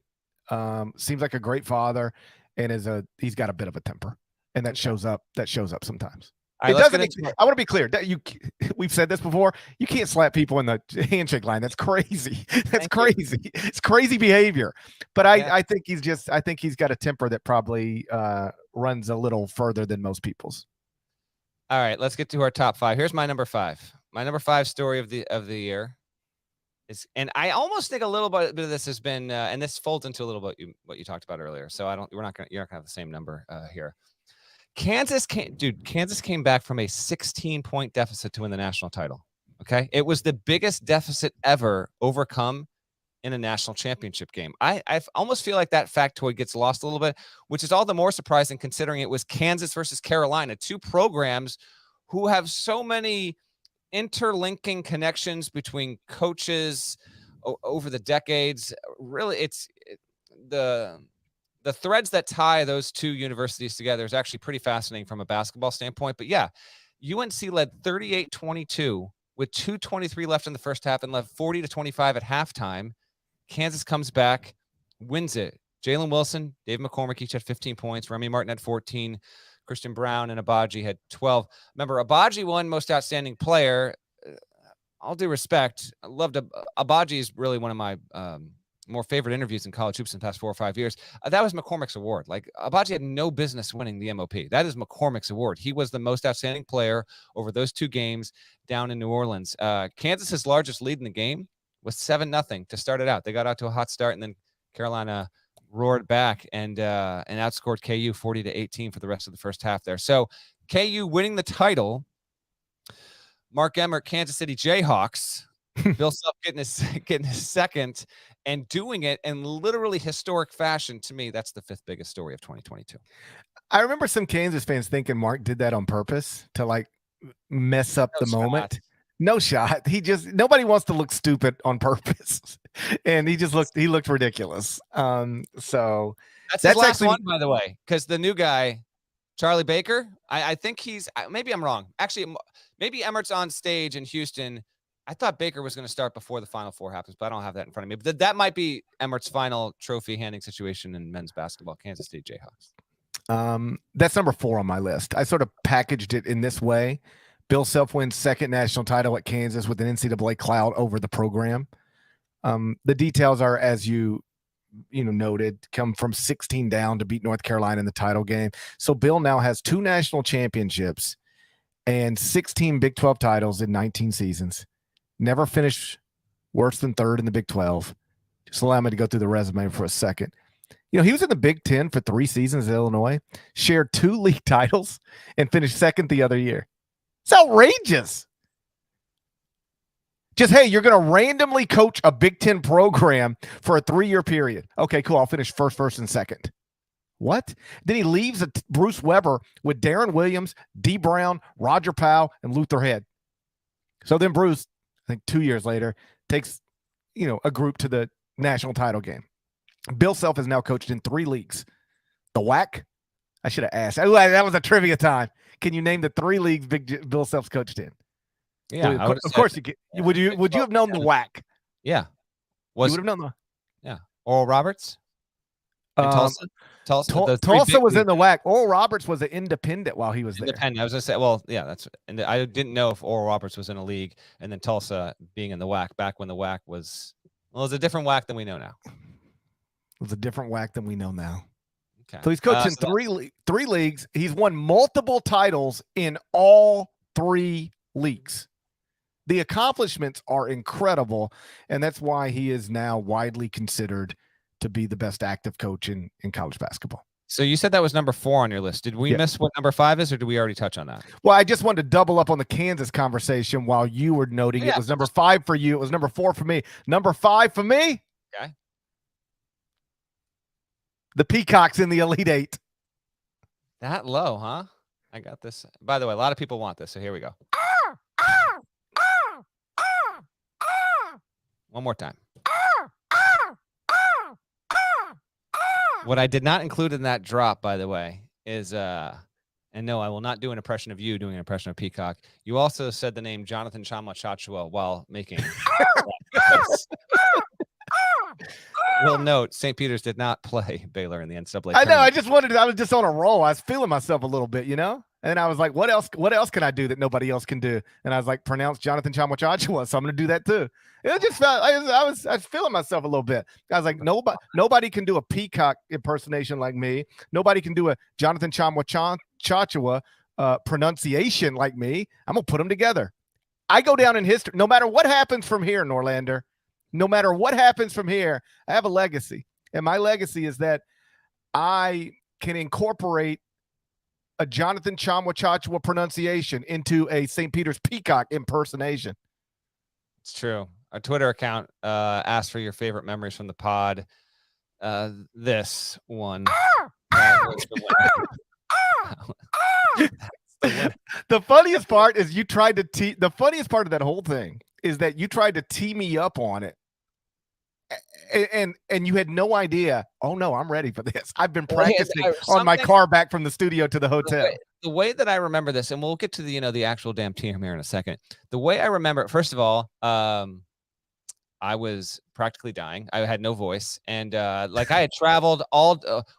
seems like a great father, and he's got a bit of a temper, and that shows up sometimes. I want to be clear that we've said this before. You can't slap people in the handshake line. That's crazy. That's crazy. It's crazy behavior. But I think he's got a temper that probably runs a little further than most people's. All right, let's get to our top 5. Here's my number 5. My number 5 story of the year is, and I almost think a little bit of this has been, and this folds into a little bit what you talked about earlier. So you're not gonna have the same number here. Kansas came back from a 16-point deficit to win the national title. Okay. It was the biggest deficit ever overcome in a national championship game. I almost feel like that factoid gets lost a little bit, which is all the more surprising considering it was Kansas versus Carolina, 2 programs who have so many interlinking connections between coaches over the decades. Really, the threads that tie those 2 universities together is actually pretty fascinating from a basketball standpoint. But yeah, UNC led 38-22 with 2:23 left in the first half and left 40-25 at halftime. Kansas comes back, wins it. Jalen Wilson, Dave McCormick each had 15 points. Remy Martin had 14. Christian Brown and Abaji had 12. Remember, Abaji won most outstanding player. All due respect, I loved Abaji is really one of my more favorite interviews in college hoops in the past 4 or 5 years. That was McCormick's award. Like, Abaji had no business winning the MOP. That is McCormick's award. He was the most outstanding player over those 2 games down in New Orleans. Kansas's largest lead in the game was 7-0 to start it out. They got out to a hot start, and then Carolina roared back and outscored KU 40-18 for the rest of the first half there. So KU winning the title. Mark Emmert, Kansas City Jayhawks. Bill Self getting his second and doing it in literally historic fashion. To me, that's the 5th biggest story of 2022. I remember some Kansas fans thinking Mark did that on purpose to like mess up the moment. No shot. Nobody wants to look stupid on purpose. And he looked ridiculous. So that's his last actually one, by the way, because the new guy, Charlie Baker, I think maybe I'm wrong. Actually, maybe Emmert's on stage in Houston. I thought Baker was going to start before the Final Four happens, but I don't have that in front of me. But that might be Emmert's final trophy handing situation in men's basketball, Kansas State Jayhawks. That's number 4 on my list. I sort of packaged it in this way. Bill Self wins 2nd national title at Kansas with an NCAA cloud over the program. The details are, as you noted, come from 16 down to beat North Carolina in the title game. So Bill now has 2 national championships and 16 Big 12 titles in 19 seasons. Never finished worse than 3rd in the Big 12. Just allow me to go through the resume for a second. He was in the Big 10 for 3 seasons at Illinois, shared 2 league titles, and finished 2nd the other year. It's outrageous. Just, hey, you're going to randomly coach a Big 10 program for a 3-year period. Okay, cool. I'll finish first, and 2nd. What? Then he leaves Bruce Weber with Darren Williams, D. Brown, Roger Powell, and Luther Head. So then Bruce, I think 2 years later, takes, a group to the national title game. Bill Self has now coached in 3 leagues. The WAC? I should have asked. That was a trivia time. Can you name the 3 leagues Bill Self's coached in? Yeah, of course you can. Would you have known the WAC? Yeah. You would have known the. Yeah. Oral Roberts. Tulsa. Tulsa was in the WAC. Oral Roberts was an independent while he was there. Independent. I was gonna say, well, yeah, that's. And I didn't know if Oral Roberts was in a league, and then Tulsa being in the WAC back when the WAC was. Well, it was a different WAC than we know now. It was a different WAC than we know now. Okay. So he's coaching 3 leagues. He's won multiple titles in all 3 leagues. The accomplishments are incredible, and that's why he is now widely considered to be the best active coach in college basketball. So you said that was number 4 on your list. Did we miss what number 5 is, or did we already touch on that? Well, I just wanted to double up on the Kansas conversation while you were noting it was number 5 for you. It was number 4 for me. Number 5 for me. Okay. The Peacocks in the Elite 8. That low, huh? I got this. By the way, a lot of people want this, so here we go. One more time. What I did not include in that drop, by the way, is and no, I will not do an impression of you doing an impression of Peacock. You also said the name Jonathan Chama while making. We'll note St. Peter's did not play Baylor in the NCAA. I know. I was just on a roll. I was feeling myself a little bit, And I was like, what else can I do that nobody else can do? And I was like, pronounce Jonathan Chama, so I'm going to do that too. It just felt I was feeling myself a little bit. I was like, nobody can do a Peacock impersonation like me. Nobody can do a Jonathan Chama pronunciation like me. I'm going to put them together. I go down in history. No matter what happens from here, Norlander, no matter what happens from here, I have a legacy. And my legacy is that I can incorporate a Jonathan Chama pronunciation into a St. Peter's Peacock impersonation. It's true. Our Twitter account asked for your favorite memories from the pod. This one. The funniest part is you tried to the funniest part of that whole thing is that you tried to tee me up on it And you had no idea. Oh no, I'm ready for this. I've been Well, yeah, practicing on my car back from the studio to the hotel. The way that I remember this, and we'll get to the the actual damn team here in a second. The way I remember it, first of all, I was practically dying. I had no voice, and like I had traveled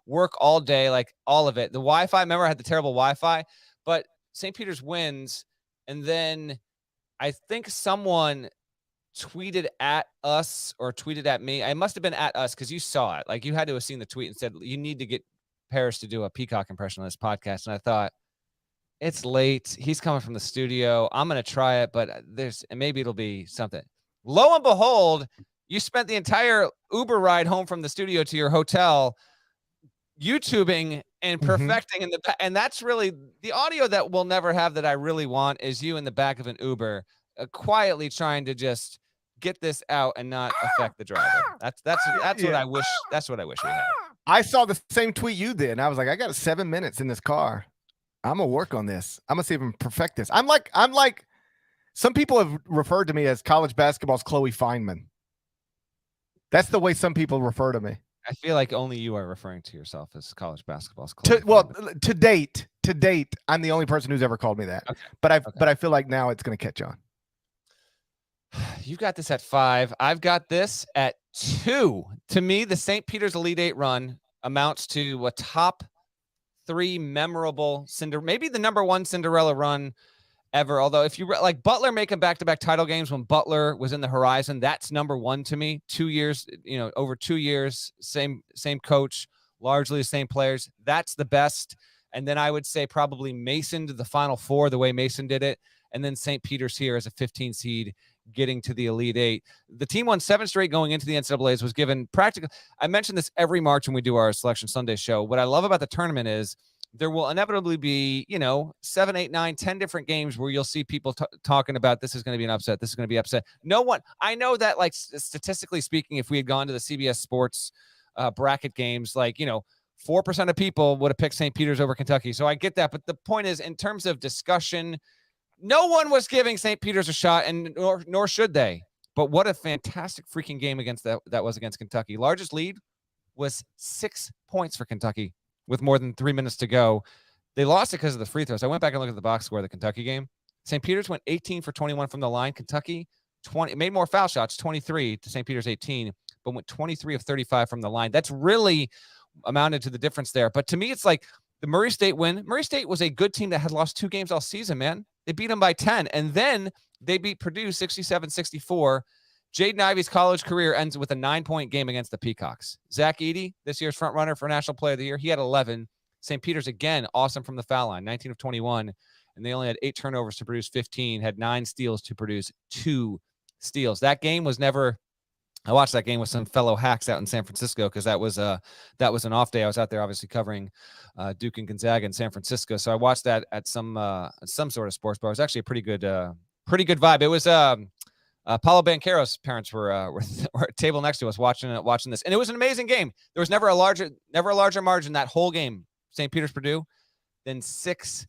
work all day, like all of it. The Wi-Fi, remember I had the terrible Wi-Fi, but St. Peter's wins, and then I think someone tweeted at us or tweeted at me. I must have been at us because you saw it. Like you had to have seen the tweet and said, you need to get Parrish to do a peacock impression on this podcast. And I thought, it's late. He's coming from the studio. I'm going to try it, but maybe it'll be something. Lo and behold, you spent the entire Uber ride home from the studio to your hotel YouTubing and perfecting and that's really the audio that we'll never have that I really want is you in the back of an Uber quietly trying to just get this out and not affect the driver. That's what I wish. That's what I wish we had. I saw the same tweet you did, and I was like, I got 7 minutes in this car. I'm gonna work on this. I'm gonna see if I can perfect this. I'm like, some people have referred to me as college basketball's Chloe Feynman. That's the way some people refer to me. I feel like only you are referring to yourself as college basketball's Chloe Feynman. To date, I'm the only person who's ever called me that. Okay. But I feel like now it's gonna catch on. You got this at 5. I've got this at 2. To me, the St. Peter's Elite 8 run amounts to a top 3 memorable maybe the number 1 Cinderella run ever. Although if you like Butler making back-to-back title games when Butler was in the horizon, that's number 1 to me. 2 years, over 2 years, same coach, largely the same players. That's the best. And then I would say probably Mason to the Final Four, the way Mason did it. And then St. Peter's here as a 15 seed getting to the Elite 8. The team won 7 straight going into the NCAAs, was given practical. I mention this every March when we do our Selection Sunday show. What I love about the tournament is there will inevitably be, 7, 8, 9, 10 different games where you'll see people talking about this is going to be an upset. This is going to be upset. No one, I know that like statistically speaking, if we had gone to the CBS Sports bracket games, 4% of people would have picked St. Peter's over Kentucky. So I get that. But the point is, in terms of discussion, no one was giving St. Peter's a shot, and nor should they. But what a fantastic freaking game that was against Kentucky. Largest lead was 6 points for Kentucky with more than 3 minutes to go. They lost it because of the free throws. I went back and looked at the box score of the Kentucky game. St. Peter's went 18 for 21 from the line. Kentucky made more foul shots, 23 to St. Peter's 18, but went 23 of 35 from the line. That's really amounted to the difference there. But to me, it's like the Murray State win. Murray State was a good team that had lost 2 games all season, man. They beat them by 10, and then they beat Purdue 67-64. Jaden Ivey's college career ends with a 9-point game against the Peacocks. Zach Edey, this year's front runner for National Player of the Year, he had 11. St. Peter's, again, awesome from the foul line, 19 of 21, and they only had 8 turnovers to produce 15, had 9 steals to produce 2 steals. That game was never – I watched that game with some fellow hacks out in San Francisco because that was an off day. I was out there obviously covering Duke and Gonzaga in San Francisco. So I watched that at some sort of sports bar. It was actually a pretty good vibe. It was Paulo Banchero's parents were at a table next to us watching this, and it was an amazing game. There was never a larger margin that whole game, St. Peter's Purdue, than 6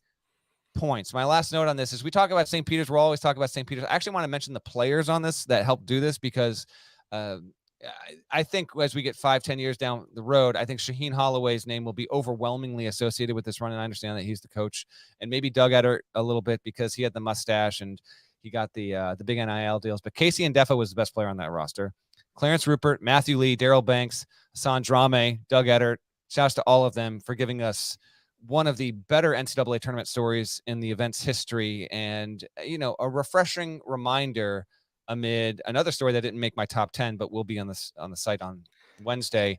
points. My last note on this is we talk about St. Peter's. We'll always talk about St. Peter's. I actually want to mention the players on this that helped do this because I think as we get 5-10 years down the road, I think Shaheen Holloway's name will be overwhelmingly associated with this run. And I understand that he's the coach, and maybe Doug Eddard a little bit because he had the mustache and he got the big NIL deals. But Casey Ndeffa was the best player on that roster. Clarence Rupert, Matthew Lee, Daryl Banks, Hassan Drame, Doug Eddard. Shouts to all of them for giving us one of the better NCAA tournament stories in the event's history, and a refreshing reminder amid another story that didn't make my top 10, but will be on the site on Wednesday.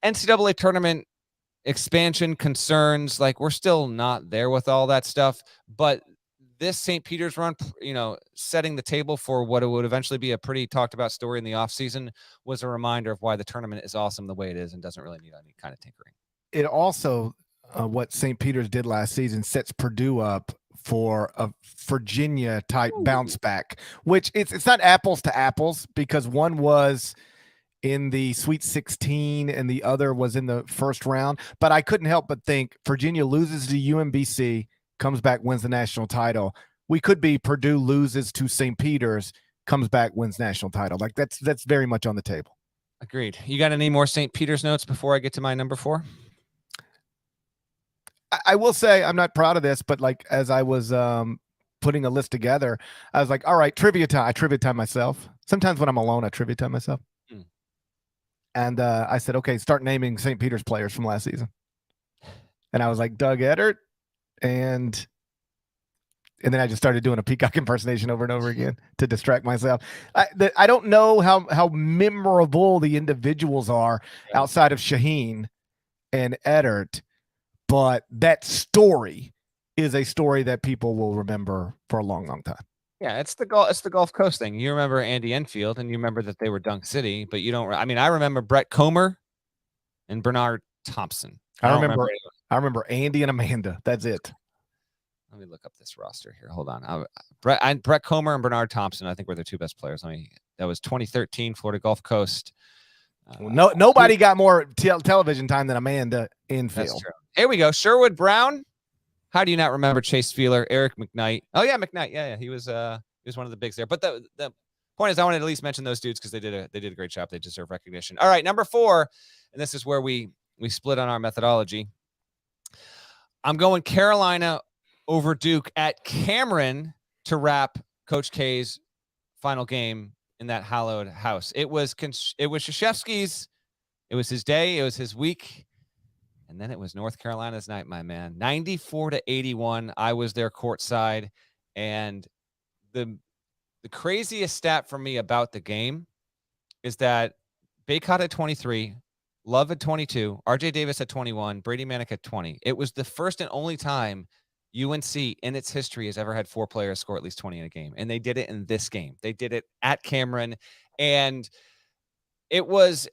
NCAA tournament expansion concerns, like we're still not there with all that stuff, but this St. Peter's run, setting the table for what it would eventually be a pretty talked about story in the offseason was a reminder of why the tournament is awesome the way it is and doesn't really need any kind of tinkering. It also, what St. Peter's did last season sets Purdue up for a Virginia type bounce back, which it's not apples to apples because one was in the Sweet 16 and the other was in the first round. But I couldn't help but think Virginia loses to UMBC, comes back, wins the national title. We could be Purdue loses to St. Peter's, comes back, wins national title. Like that's very much on the table. Agreed. You got any more St. Peter's notes before I get to my number 4? I will say I'm not proud of this, but like as I was putting a list together, I was like, all right, trivia time. I trivia time myself. Sometimes when I'm alone, I trivia time myself. And I said, okay, start naming St. Peter's players from last season. And I was like, Doug Eddert, and then I just started doing a Peacock impersonation over and over again to distract myself. I don't know how memorable the individuals are outside of Shaheen and Eddert, but that story is a story that people will remember for a long, long time. Yeah, it's the Gulf Coast thing. You remember Andy Enfield, and you remember that they were Dunk City, but you don't. I mean, I remember Brett Comer and Bernard Thompson. I remember Andy and Amanda. That's it. Let me look up this roster here. Hold on. Brett Comer and Bernard Thompson, I think, were their 2 best players. That was 2013 Florida Gulf Coast. Nobody got more television time than Amanda Enfield. That's true. Here we go. Sherwood Brown. How do you not remember Chase Feeler, Eric McKnight? Oh yeah, McKnight. Yeah, he was one of the bigs there. But the point is, I wanted to at least mention those dudes because they did a great job. They deserve recognition. All right, number 4, and this is where we split on our methodology. I'm going Carolina over Duke at Cameron to wrap Coach K's final game in that hallowed house. It was Krzyzewski's. It was his day. It was his week. And then it was North Carolina's night, my man. 94-81. I was there courtside. And the craziest stat for me about the game is that Bacot at 23, Love at 22, RJ Davis at 21, Brady Manick at 20. It was the first and only time UNC in its history has ever had 4 players score at least 20 in a game. And they did it in this game. They did it at Cameron. And it was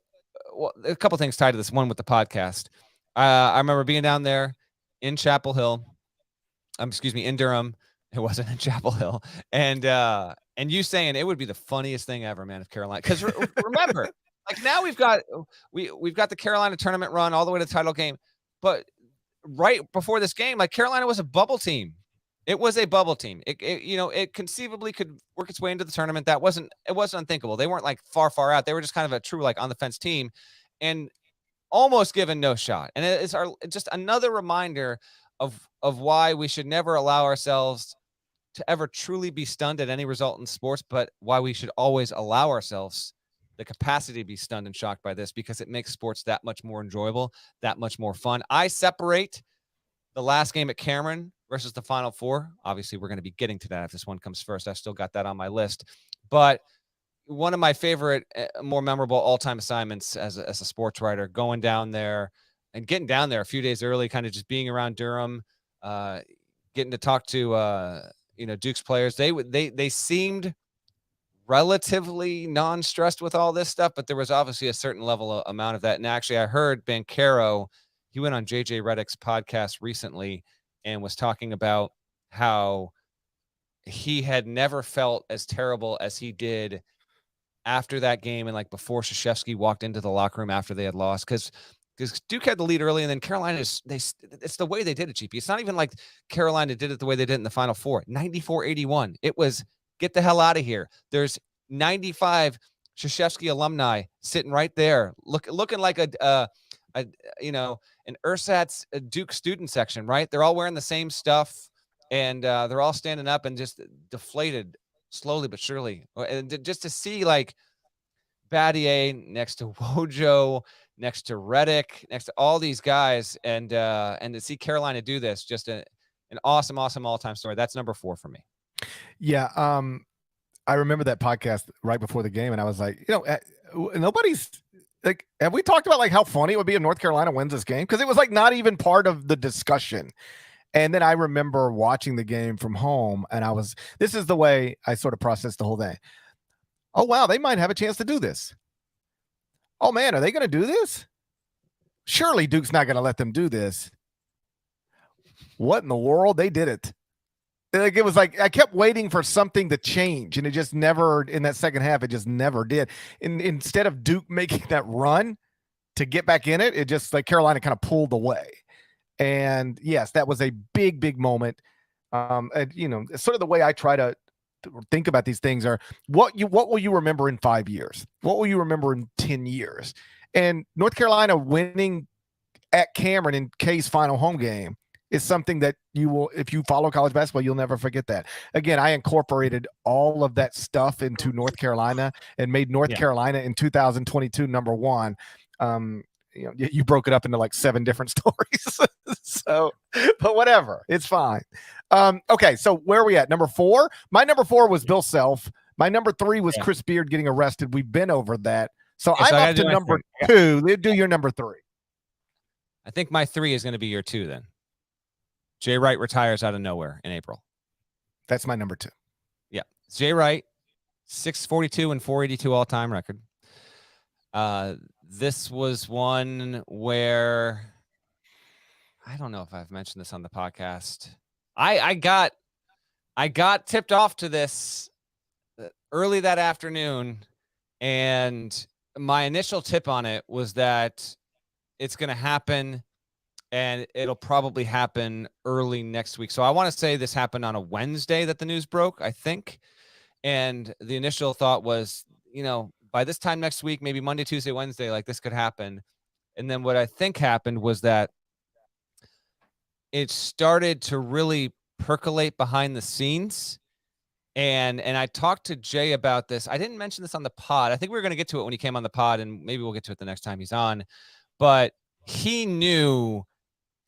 a couple things tied to this. One with the podcast. I remember being down there in Chapel Hill. In Durham. It wasn't in Chapel Hill. And you saying it would be the funniest thing ever, man, if Carolina. Because remember, like now we've got the Carolina tournament run all the way to the title game. But right before this game, like Carolina was a bubble team. It was a bubble team. It conceivably could work its way into the tournament. It wasn't unthinkable. They weren't like far out. They were just kind of a true like on the fence team, and almost given no shot. And it's just another reminder of why we should never allow ourselves to ever truly be stunned at any result in sports, but why we should always allow ourselves the capacity to be stunned and shocked by this, because it makes sports that much more enjoyable, that much more fun. I separate the last game at Cameron versus the Final Four. Obviously, we're going to be getting to that if this one comes first. I've still got that on my list. But one of my favorite, more memorable all-time assignments as a sports writer, going down there and getting down there a few days early, kind of just being around Durham, getting to talk to Duke's players. They seemed relatively non-stressed with all this stuff, but there was obviously a certain level amount of that. And actually, I heard Banchero, he went on JJ Redick's podcast recently and was talking about how he had never felt as terrible as he did after that game, and like before Krzyzewski walked into the locker room after they had lost, because Duke had the lead early, and then Carolina it's the way they did it, GP. It's not even like Carolina did it the way they did in the Final Four. 94-81. It was get the hell out of here. There's 95 Krzyzewski alumni sitting right there, looking like an ersatz Duke student section, right? They're all wearing the same stuff, and they're all standing up and just deflated slowly but surely. And just to see like Battier next to Wojo, next to Redick, next to all these guys, and to see Carolina do this, just an awesome all-time story. That's number 4 for me. Yeah. I remember that podcast right before the game, and I was like, nobody's like, have we talked about like how funny it would be if North Carolina wins this game? Because it was like not even part of the discussion. And then I remember watching the game from home, and this is the way I sort of processed the whole thing. Oh, wow, they might have a chance to do this. Oh, man, are they going to do this? Surely Duke's not going to let them do this. What in the world? They did it. Like, it was like I kept waiting for something to change, and it just never, in that second half, it just never did. Instead of Duke making that run to get back in it, it just like Carolina kind of pulled away. And yes, that was a big moment. And, sort of the way I try to think about these things are what will you remember in 5 years? What will you remember in 10 years? And North Carolina winning at Cameron in K's final home game is something that you will, if you follow college basketball, you'll never forget that. Again, I incorporated all of that stuff into North Carolina and made North Carolina in 2022 number one. You broke it up into like 7 different stories. So, but whatever, it's fine. Okay, so where are we at? Number 4? My number 4 was Bill Self. My number 3 was Chris Beard getting arrested. We've been over that. So I'm up to number 2. Do your number 3. I think my 3 is going to be your 2 then. Jay Wright retires out of nowhere in April. That's my number 2. Yeah. Jay Wright, 642 and 482 all-time record. This was one where I don't know if I've mentioned this on the podcast. I got tipped off to this early that afternoon, and my initial tip on it was that it's going to happen, and it'll probably happen early next week. So I want to say this happened on a Wednesday that the news broke, I think. And the initial thought was, by this time next week, maybe Monday, Tuesday, Wednesday, like this could happen. And then what I think happened was that it started to really percolate behind the scenes. And I talked to Jay about this. I didn't mention this on the pod. I think we were going to get to it when he came on the pod, and maybe we'll get to it the next time he's on. But he knew,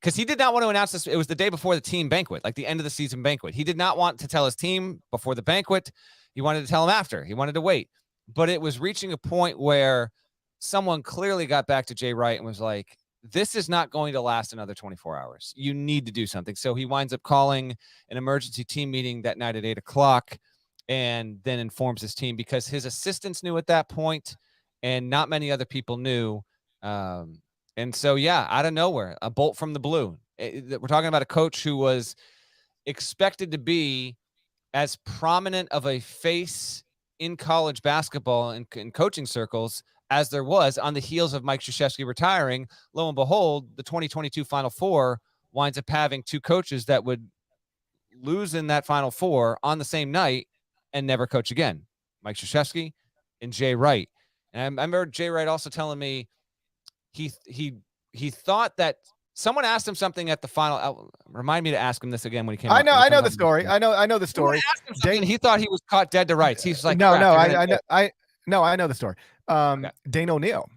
because he did not want to announce this. It was the day before the team banquet, like the end of the season banquet. He did not want to tell his team before the banquet. He wanted to tell them after. He wanted to wait. But it was reaching a point where someone clearly got back to Jay Wright and was like, this is not going to last another 24 hours. You need to do something. So he winds up calling an emergency team meeting that night at 8:00 and then informs his team, because his assistants knew at that point and not many other people knew. And so, out of nowhere, a bolt from the blue. We're talking about a coach who was expected to be as prominent of a face in college basketball and in coaching circles as there was on the heels of Mike Krzyzewski retiring. Lo and behold, the 2022 Final Four winds up having 2 coaches that would lose in that Final Four on the same night and never coach again. Mike Krzyzewski and Jay Wright. And I remember Jay Wright also telling me he thought that someone asked him something at the final. Remind me to ask him this again when he came. I know the story. I know the story. He thought he was caught dead to rights. He's like, I know the story. Okay. Dane O'Neal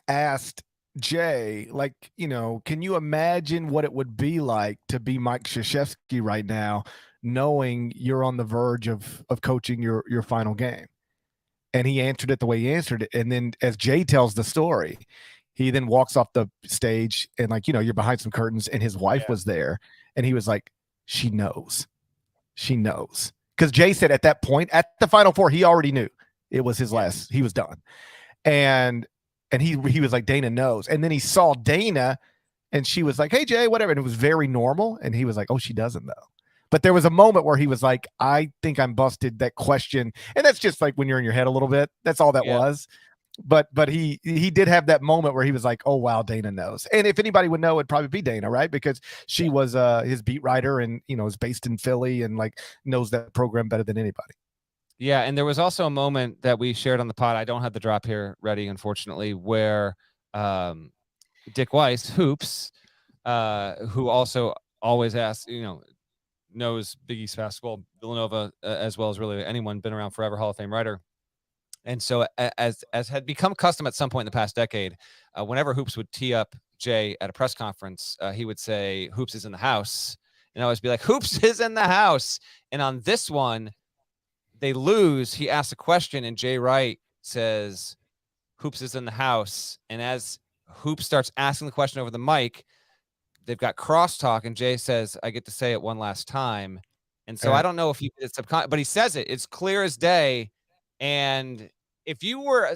asked Jay, like, can you imagine what it would be like to be Mike Krzyzewski right now, knowing you're on the verge of coaching your final game? And he answered it the way he answered it. And then as Jay tells the story, he then walks off the stage and, like, you're behind some curtains, and his wife was there. And he was like, she knows. Because Jay said at that point, at the Final Four, he already knew it was his last. He was done. And he was like, Dana knows. And then he saw Dana, and she was like, hey, Jay, whatever. And it was very normal. And he was like, oh, she doesn't know. But there was a moment where he was like, I think I'm busted, that question. And that's just like when you're in your head a little bit. That's all that was. But he did have that moment where he was like, oh, wow, Dana knows. And if anybody would know, it'd probably be Dana, right? Because she was his beat writer and, is based in Philly and, like, knows that program better than anybody. Yeah, and there was also a moment that we shared on the pod. I don't have the drop here ready, unfortunately, where Dick Weiss, Hoops, who also always asks, knows Big East basketball, Villanova, as well as really anyone, been around forever, Hall of Fame writer. And so as had become custom at some point in the past decade, whenever Hoops would tee up Jay at a press conference, he would say, Hoops is in the house. And I always be like, Hoops is in the house. And on this one, they lose. He asks a question, and Jay Wright says, Hoops is in the house. And as Hoops starts asking the question over the mic, they've got crosstalk, and Jay says, I get to say it one last time. And so I don't know if he did it subconscious, but he says it. It's clear as day. And if you were,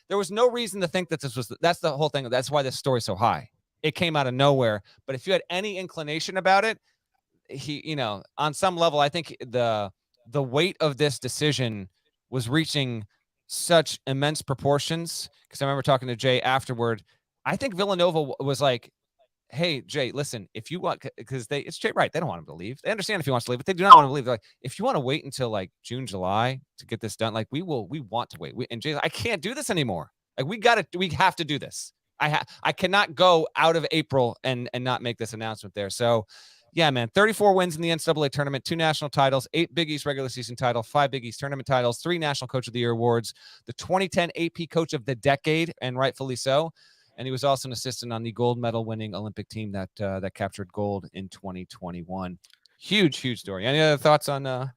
there was no reason to think that that's the whole thing. That's why this story's so high. It came out of nowhere. But if you had any inclination about it, he, on some level, I think the weight of this decision was reaching such immense proportions. Because I remember talking to Jay afterward. I think Villanova was like, hey, Jay, listen, if you want, because it's Jay Wright, they don't want him to leave. They understand if he wants to leave, but they do not want him to leave. They're like, if you want to wait until like June, July to get this done, like we want to wait. And Jay's like, I can't do this anymore. Like we have to do this. I cannot go out of April and not make this announcement there. So yeah, man, 34 wins in the NCAA tournament, 2 national titles, 8 Big East regular season title, 5 Big East tournament titles, 3 National Coach of the Year awards, the 2010 AP Coach of the Decade, and rightfully so. And he was also an assistant on the gold medal winning Olympic team that captured gold in 2021. Huge story. Any other thoughts on our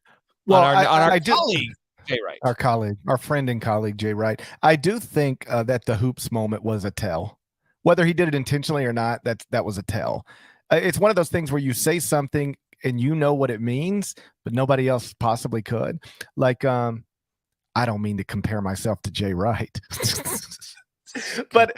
colleague, Jay Wright? Our colleague, our friend and colleague, Jay Wright. I do think that the hoops moment was a tell. Whether he did it intentionally or not, that was a tell. It's one of those things where you say something and you know what it means, but nobody else possibly could. Like, I don't mean to compare myself to Jay Wright. But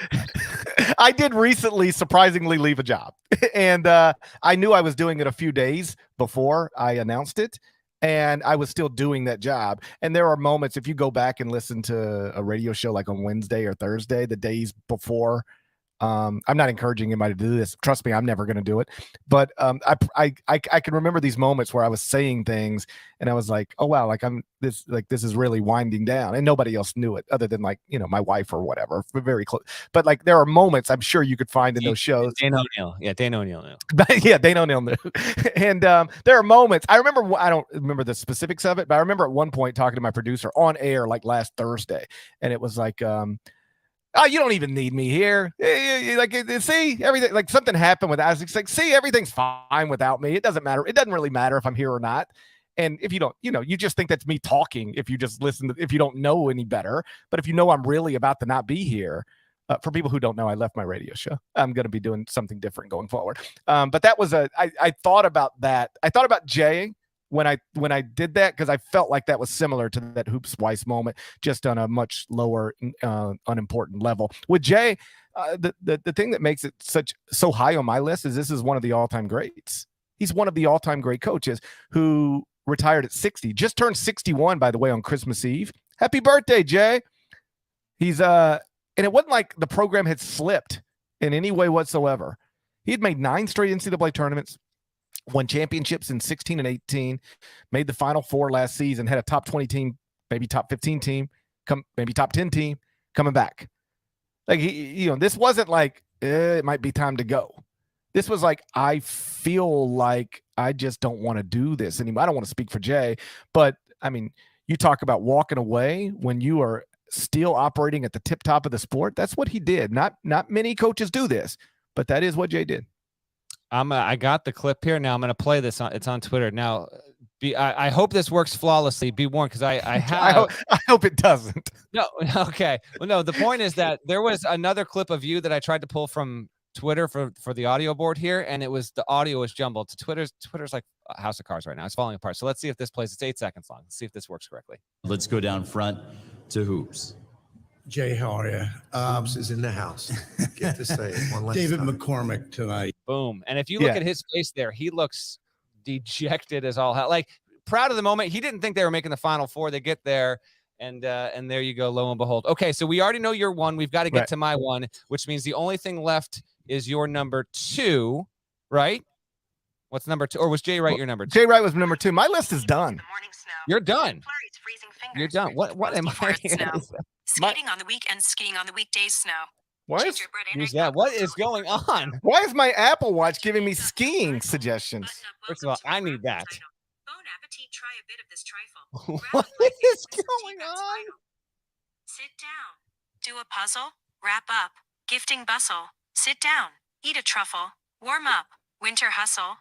I did recently surprisingly leave a job, and I knew I was doing it a few days before I announced it, and I was still doing that job. And there are moments, if you go back and listen to a radio show like on Wednesday or Thursday, the days before, I'm not encouraging anybody to do this. Trust me, I'm never going to do it. But I can remember these moments where I was saying things and I was like, oh wow, like this is really winding down, and nobody else knew it other than like, my wife or whatever. We're very close. But like there are moments I'm sure you could find in those shows. Dane O'Neill. Yeah, Dane O'Neill knew. Yeah, Dane O'Neill knew. And there are moments. I don't remember the specifics of it, but I remember at one point talking to my producer on air like last Thursday, and it was like, oh, you don't even need me here. Like, see, everything, like something happened with us. It's like, see, everything's fine without me. It doesn't matter. It doesn't really matter if I'm here or not. And if you don't, you just think that's me talking if you just listen if you don't know any better. But if you know I'm really about to not be here, for people who don't know, I left my radio show. I'm going to be doing something different going forward. But that was I thought about that. I thought about Jay when I did that, because I felt like that was similar to that Hoops Weiss moment, just on a much lower, unimportant level. With Jay, the thing that makes it so high on my list is this is one of the all-time greats. He's one of the all-time great coaches who retired at 60. Just turned 61, by the way, on Christmas Eve. Happy birthday, Jay. He's and it wasn't like the program had slipped in any way whatsoever. He had made 9 straight NCAA tournaments, won championships in 16 and 18, made the Final Four last season, had a top 20 team, maybe top 15 team, maybe top 10 team coming back. Like, this wasn't like, it might be time to go. This was like, I feel like I just don't want to do this anymore. I don't want to speak for Jay, but I mean, you talk about walking away when you are still operating at the tip top of the sport. That's what he did. Not many coaches do this, but that is what Jay did. I got the clip here. Now I'm going to play this. It's on Twitter. Now, I hope this works flawlessly. Be warned, because I hope it doesn't. No, okay. Well, no, the point is that there was another clip of you that I tried to pull from Twitter for the audio board here, and the audio was jumbled. So Twitter's like a house of cards right now. It's falling apart. So let's see if this plays. It's 8 seconds long. Let's see if this works correctly. Let's go down front to Hoops. Jay, how are you? Hoops is in the house. Get to say it one last David time. McCormick tonight. Boom. And if you look at his face there, he looks dejected as all hell. Like, proud of the moment. He didn't think they were making the Final Four. They get there, and there you go, lo and behold. Okay, so we already know your one. We've got to get to my one, which means the only thing left is your number 2, right? What's number 2? Or was Jay Wright your number 2? Jay Wright was number 2. My list is done. You're done. You're done. What am I? Skating on the weekends, skiing on the weekdays, snow. Who's that? What is going on? Why is my Apple Watch giving me skiing suggestions? First of all, I need that. Bon appetit, try a bit of this trifle. What is going on? Sit down. Do a puzzle. Wrap up. Gifting bustle. Sit down. Eat a truffle. Warm up. Winter hustle.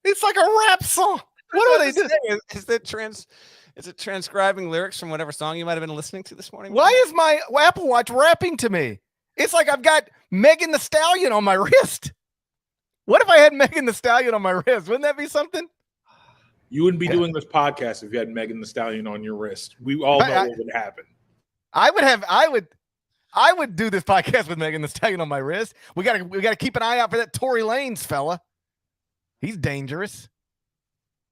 It's like a rap song. What are they doing? Is it transcribing lyrics from whatever song you might have been listening to this morning? Why is my Apple Watch rapping to me? It's like I've got Megan Thee Stallion on my wrist. What if I had Megan Thee Stallion on my wrist? Wouldn't that be something? You wouldn't be doing this podcast if you had Megan Thee Stallion on your wrist. We all know what would happen. I would do this podcast with Megan Thee Stallion on my wrist. We gotta keep an eye out for that Tory Lanez fella. He's dangerous.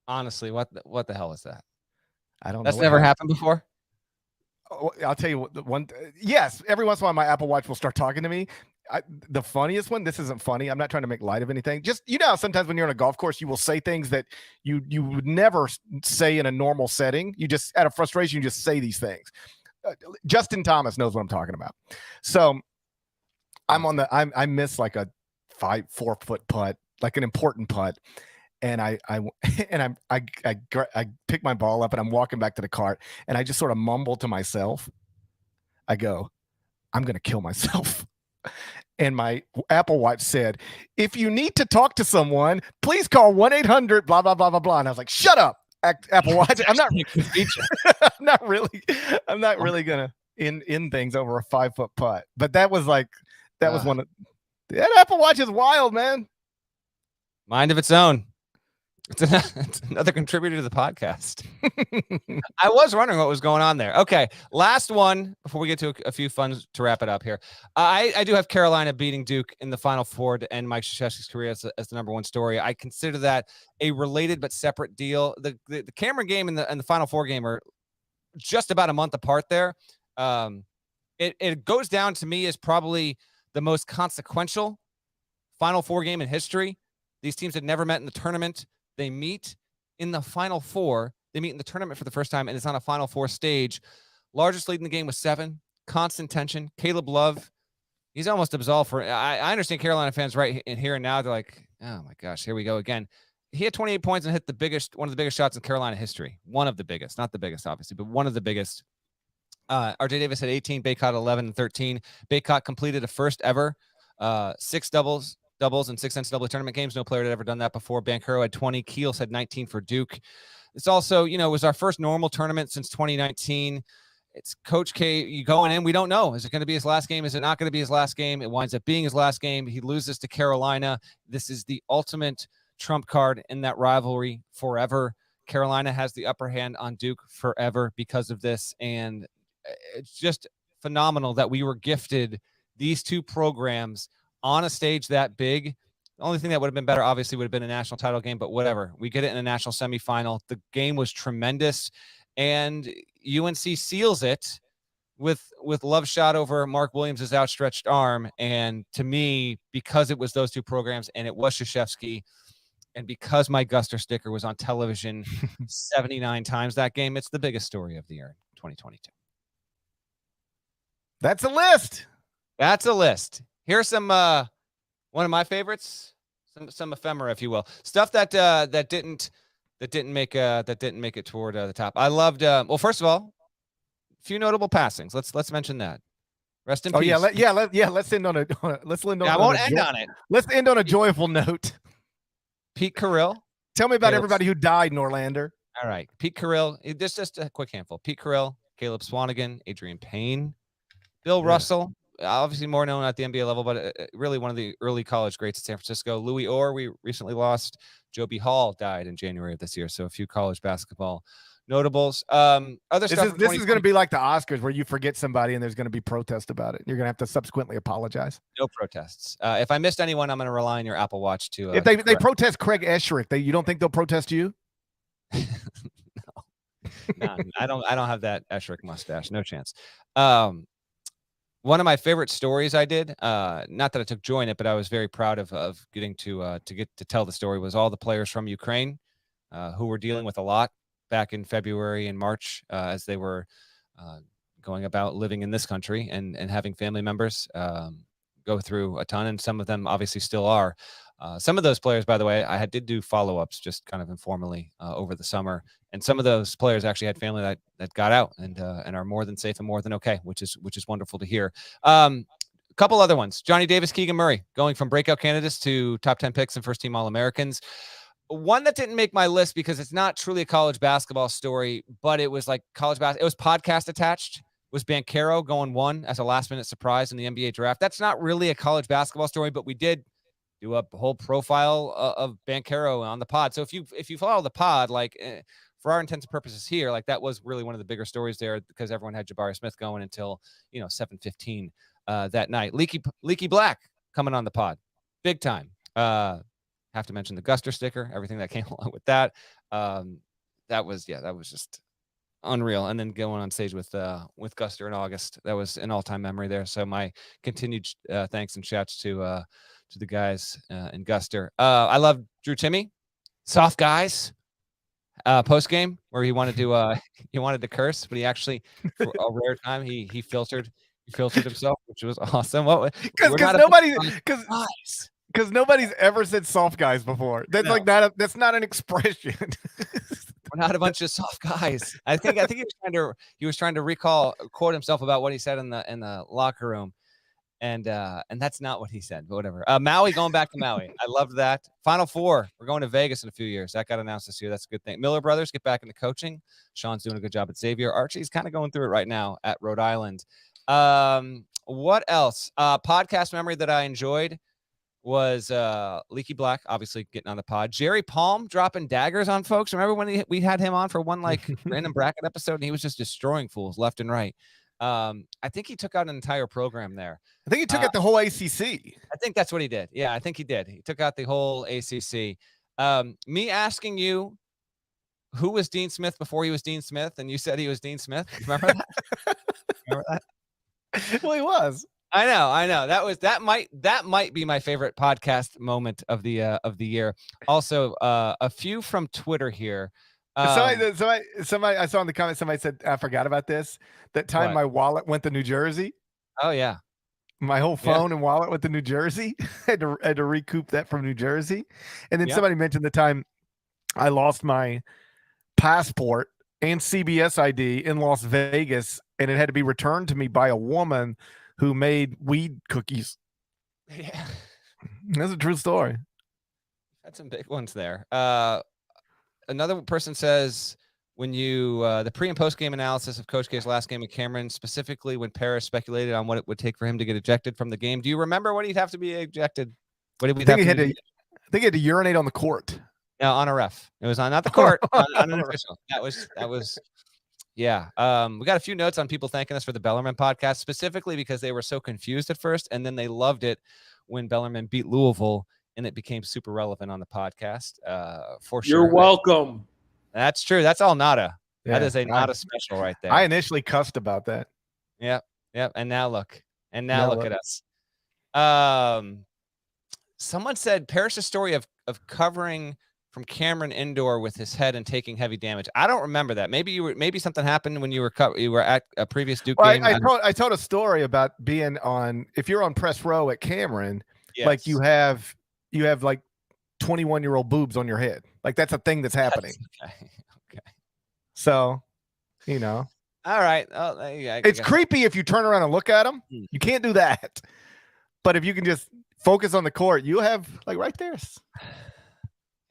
Honestly, what the hell is that? I don't know. That's never happened before. Oh, I'll tell you what. Yes, every once in a while my Apple Watch will start talking to me. the funniest one. This isn't funny. I'm not trying to make light of anything. Just how sometimes when you're on a golf course, you will say things that you would never say in a normal setting. You just out of frustration, you just say these things. Justin Thomas knows what I'm talking about. So I miss like a 4 foot putt, like an important putt. And I pick my ball up and I'm walking back to the cart and I just sort of mumble to myself. I go, I'm going to kill myself. And my Apple Watch said, if you need to talk to someone, please call 1-800 blah, blah, blah, blah, blah. And I was like, shut up, Apple Watch. I'm not really going to end things over a 5 foot putt. But that was like, that Apple Watch is wild, man. Mind of its own. It's another contributor to the podcast. I was wondering what was going on there. Okay, last one before we get to a few fun to wrap it up here. I do have Carolina beating Duke in the Final Four to end Mike Krzyzewski's career as the number one story. I consider that a related but separate deal. The Cameron game and the Final Four game are just about a month apart there. It goes down to me as probably the most consequential Final Four game in history. These teams had never met in the tournament. They meet in the Final Four. They meet in the tournament for the first time, and it's on a Final Four stage. Largest lead in the game was 7. Constant tension. Caleb Love, he's almost absolved for. I understand Carolina fans right in here and now. They're like, oh my gosh, here we go again. He had 28 points and hit one of the biggest shots in Carolina history. One of the biggest, not the biggest, obviously, but one of the biggest. RJ Davis had 18. Baycott 11 and 13. Baycott completed a first ever 6 doubles and 6 NCAA tournament games. No player had ever done that before. Banchero had 20. Keels had 19 for Duke. It's also, it was our first normal tournament since 2019. It's Coach K. You going in, we don't know. Is it going to be his last game? Is it not going to be his last game? It winds up being his last game. He loses to Carolina. This is the ultimate trump card in that rivalry forever. Carolina has the upper hand on Duke forever because of this. And it's just phenomenal that we were gifted these two programs on a stage that big. The only thing that would have been better, obviously, would have been a national title game, but whatever. We get it in a national semifinal. The game was tremendous, and UNC seals it with Love shot over Mark Williams' outstretched arm. And to me, because it was those two programs and it was Krzyzewski, and because my Guster sticker was on television 79 times that game, it's the biggest story of the year, 2022. That's a list. That's a list. Here's some one of my favorites, some ephemera, if you will, stuff that didn't make it toward the top. I loved. Well, first of all, a few notable passings. Let's mention that. Rest in peace. Let's end on a. I won't end on it. Let's end on a joyful note. Pete Carrill. Tell me about everybody who died, Norlander. All right, Pete Carrill. Just a quick handful. Pete Carrill, Caleb Swanigan, Adrian Payne, Bill Russell. Obviously more known at the NBA level, but really one of the early college greats at San Francisco. Louis Orr, we recently lost. Joby Hall died in January of this year. So a few college basketball notables. This is going to be like the Oscars where you forget somebody and there's going to be protest about it. You're going to have to subsequently apologize. No protests. If I missed anyone, I'm going to rely on your Apple Watch to. If they protest Craig Esherick, you don't think they'll protest you? No, I don't have that Esherick mustache. No chance. One of my favorite stories I did, not that I took joy in it, but I was very proud of getting to get to tell the story, was all the players from Ukraine who were dealing with a lot back in February and March as they were going about living in this country and having family members go through a ton. And some of them obviously still are. Some of those players, by the way, I did do follow-ups just kind of informally over the summer. And some of those players actually had family that got out and are more than safe and more than okay, which is wonderful to hear. A couple other ones. Johnny Davis, Keegan Murray, going from breakout candidates to top 10 picks and first-team All-Americans. One that didn't make my list because it's not truly a college basketball story, but it was like college basketball. It was podcast attached. Was Banchero going 1 as a last-minute surprise in the NBA draft. That's not really a college basketball story, but we did do a whole profile of Banchero on the pod. So if you follow the pod, for our intents and purposes here, that was really one of the bigger stories there because everyone had Jabari Smith going until 7:15 that night. Leaky Black coming on the pod, big time. Have to mention the Guster sticker, everything that came along with that. That was just unreal. And then going on stage with Guster in August, that was an all-time memory there. So my continued thanks and shouts to the guys in Guster. I love Drew Timme, soft guys. Post game where he wanted to curse, but he actually for a rare time he filtered himself, which was awesome. Because nobody's ever said soft guys before. That's that's not an expression. We're not a bunch of soft guys. I think he was trying to quote himself about what he said in the locker room. And that's not what he said, but whatever. Maui, going back to Maui. I loved that. Final Four. We're going to Vegas in a few years. That got announced this year. That's a good thing. Miller Brothers get back into coaching. Sean's doing a good job at Xavier. Archie's kind of going through it right now at Rhode Island. What else? Podcast memory that I enjoyed was Leaky Black, obviously getting on the pod. Jerry Palm dropping daggers on folks. Remember when we had him on for one random bracket episode and he was just destroying fools left and right. I think he took out an entire program there. I think he took out the whole ACC. I think that's what he did. Yeah, I think he did. He took out the whole ACC. Me asking you who was Dean Smith before he was Dean Smith, and you said he was Dean Smith. Remember that? Remember that? Well, he was. I know. That might be my favorite podcast moment of the year. Also, a few from Twitter here. Somebody I saw in the comments, somebody said, I forgot about this. That time my wallet went to New Jersey. Oh, yeah. My whole phone and wallet went to New Jersey. had to recoup that from New Jersey. And then somebody mentioned the time I lost my passport and CBS ID in Las Vegas, and it had to be returned to me by a woman who made weed cookies. Yeah. That's a true story. Had some big ones there. Another person says, when you the pre and post game analysis of Coach K's last game at Cameron, specifically when Parrish speculated on what it would take for him to get ejected from the game. Do you remember what he'd have to be ejected? I think he had to urinate on the court. No, on a ref. It was on not the court, on an official. That was yeah. We got a few notes on people thanking us for the Bellarmine podcast, specifically because they were so confused at first, and then they loved it when Bellarmine beat Louisville and it became super relevant on the podcast. For sure. You're welcome. That's true. That's all nada. Yeah, that is a nada special right there. I initially cussed about that. Yep. And now look. At us. Someone said Parrish's story of covering from Cameron indoor with his head and taking heavy damage. I don't remember that. Maybe something happened when you were at a previous Duke game. I told a story about being on, if you're on press row at Cameron, like you have like 21-year-old boobs on your head. Like that's a thing that's happening. Okay. So, all right. It's creepy if you turn around and look at them. You can't do that. But if you can just focus on the court, you have like right there.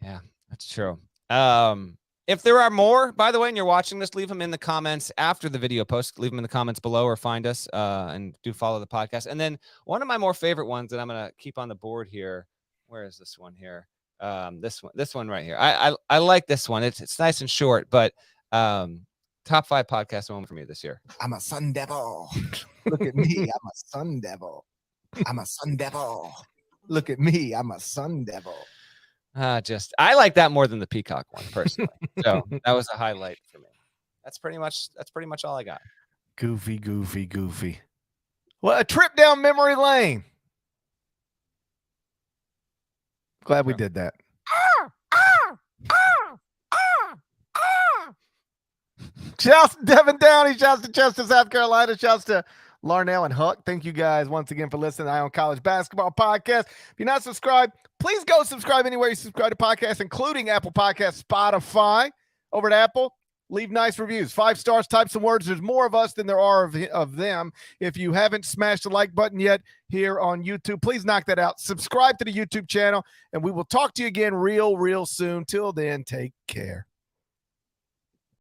Yeah, that's true. If there are more, by the way, and you're watching this, leave them in the comments after the video post. Leave them in the comments below or find us and do follow the podcast. And then one of my more favorite ones that I'm going to keep on the board here. Where is this one here? This one right here. I like this one. It's nice and short, but top 5 podcast moment for me this year. I'm a Sun Devil. Look at me. I'm a Sun Devil. I'm a Sun Devil. Look at me. I'm a Sun Devil. I like that more than the Peacock one personally. So that was a highlight for me. That's pretty much all I got. Goofy. Well, a trip down memory lane. Glad we did that. Shouts to Devin Downey. Shouts to Chester, South Carolina. Shouts to Larnell and Huck. Thank you guys once again for listening to Eye on College Basketball Podcast. If you're not subscribed, please go subscribe anywhere you subscribe to podcasts, including Apple Podcasts, Spotify. Over at Apple, leave nice reviews. 5 stars, type some words. There's more of us than there are of them. If you haven't smashed the like button yet here on YouTube, please knock that out. Subscribe to the YouTube channel, and we will talk to you again real soon. Till then, take care.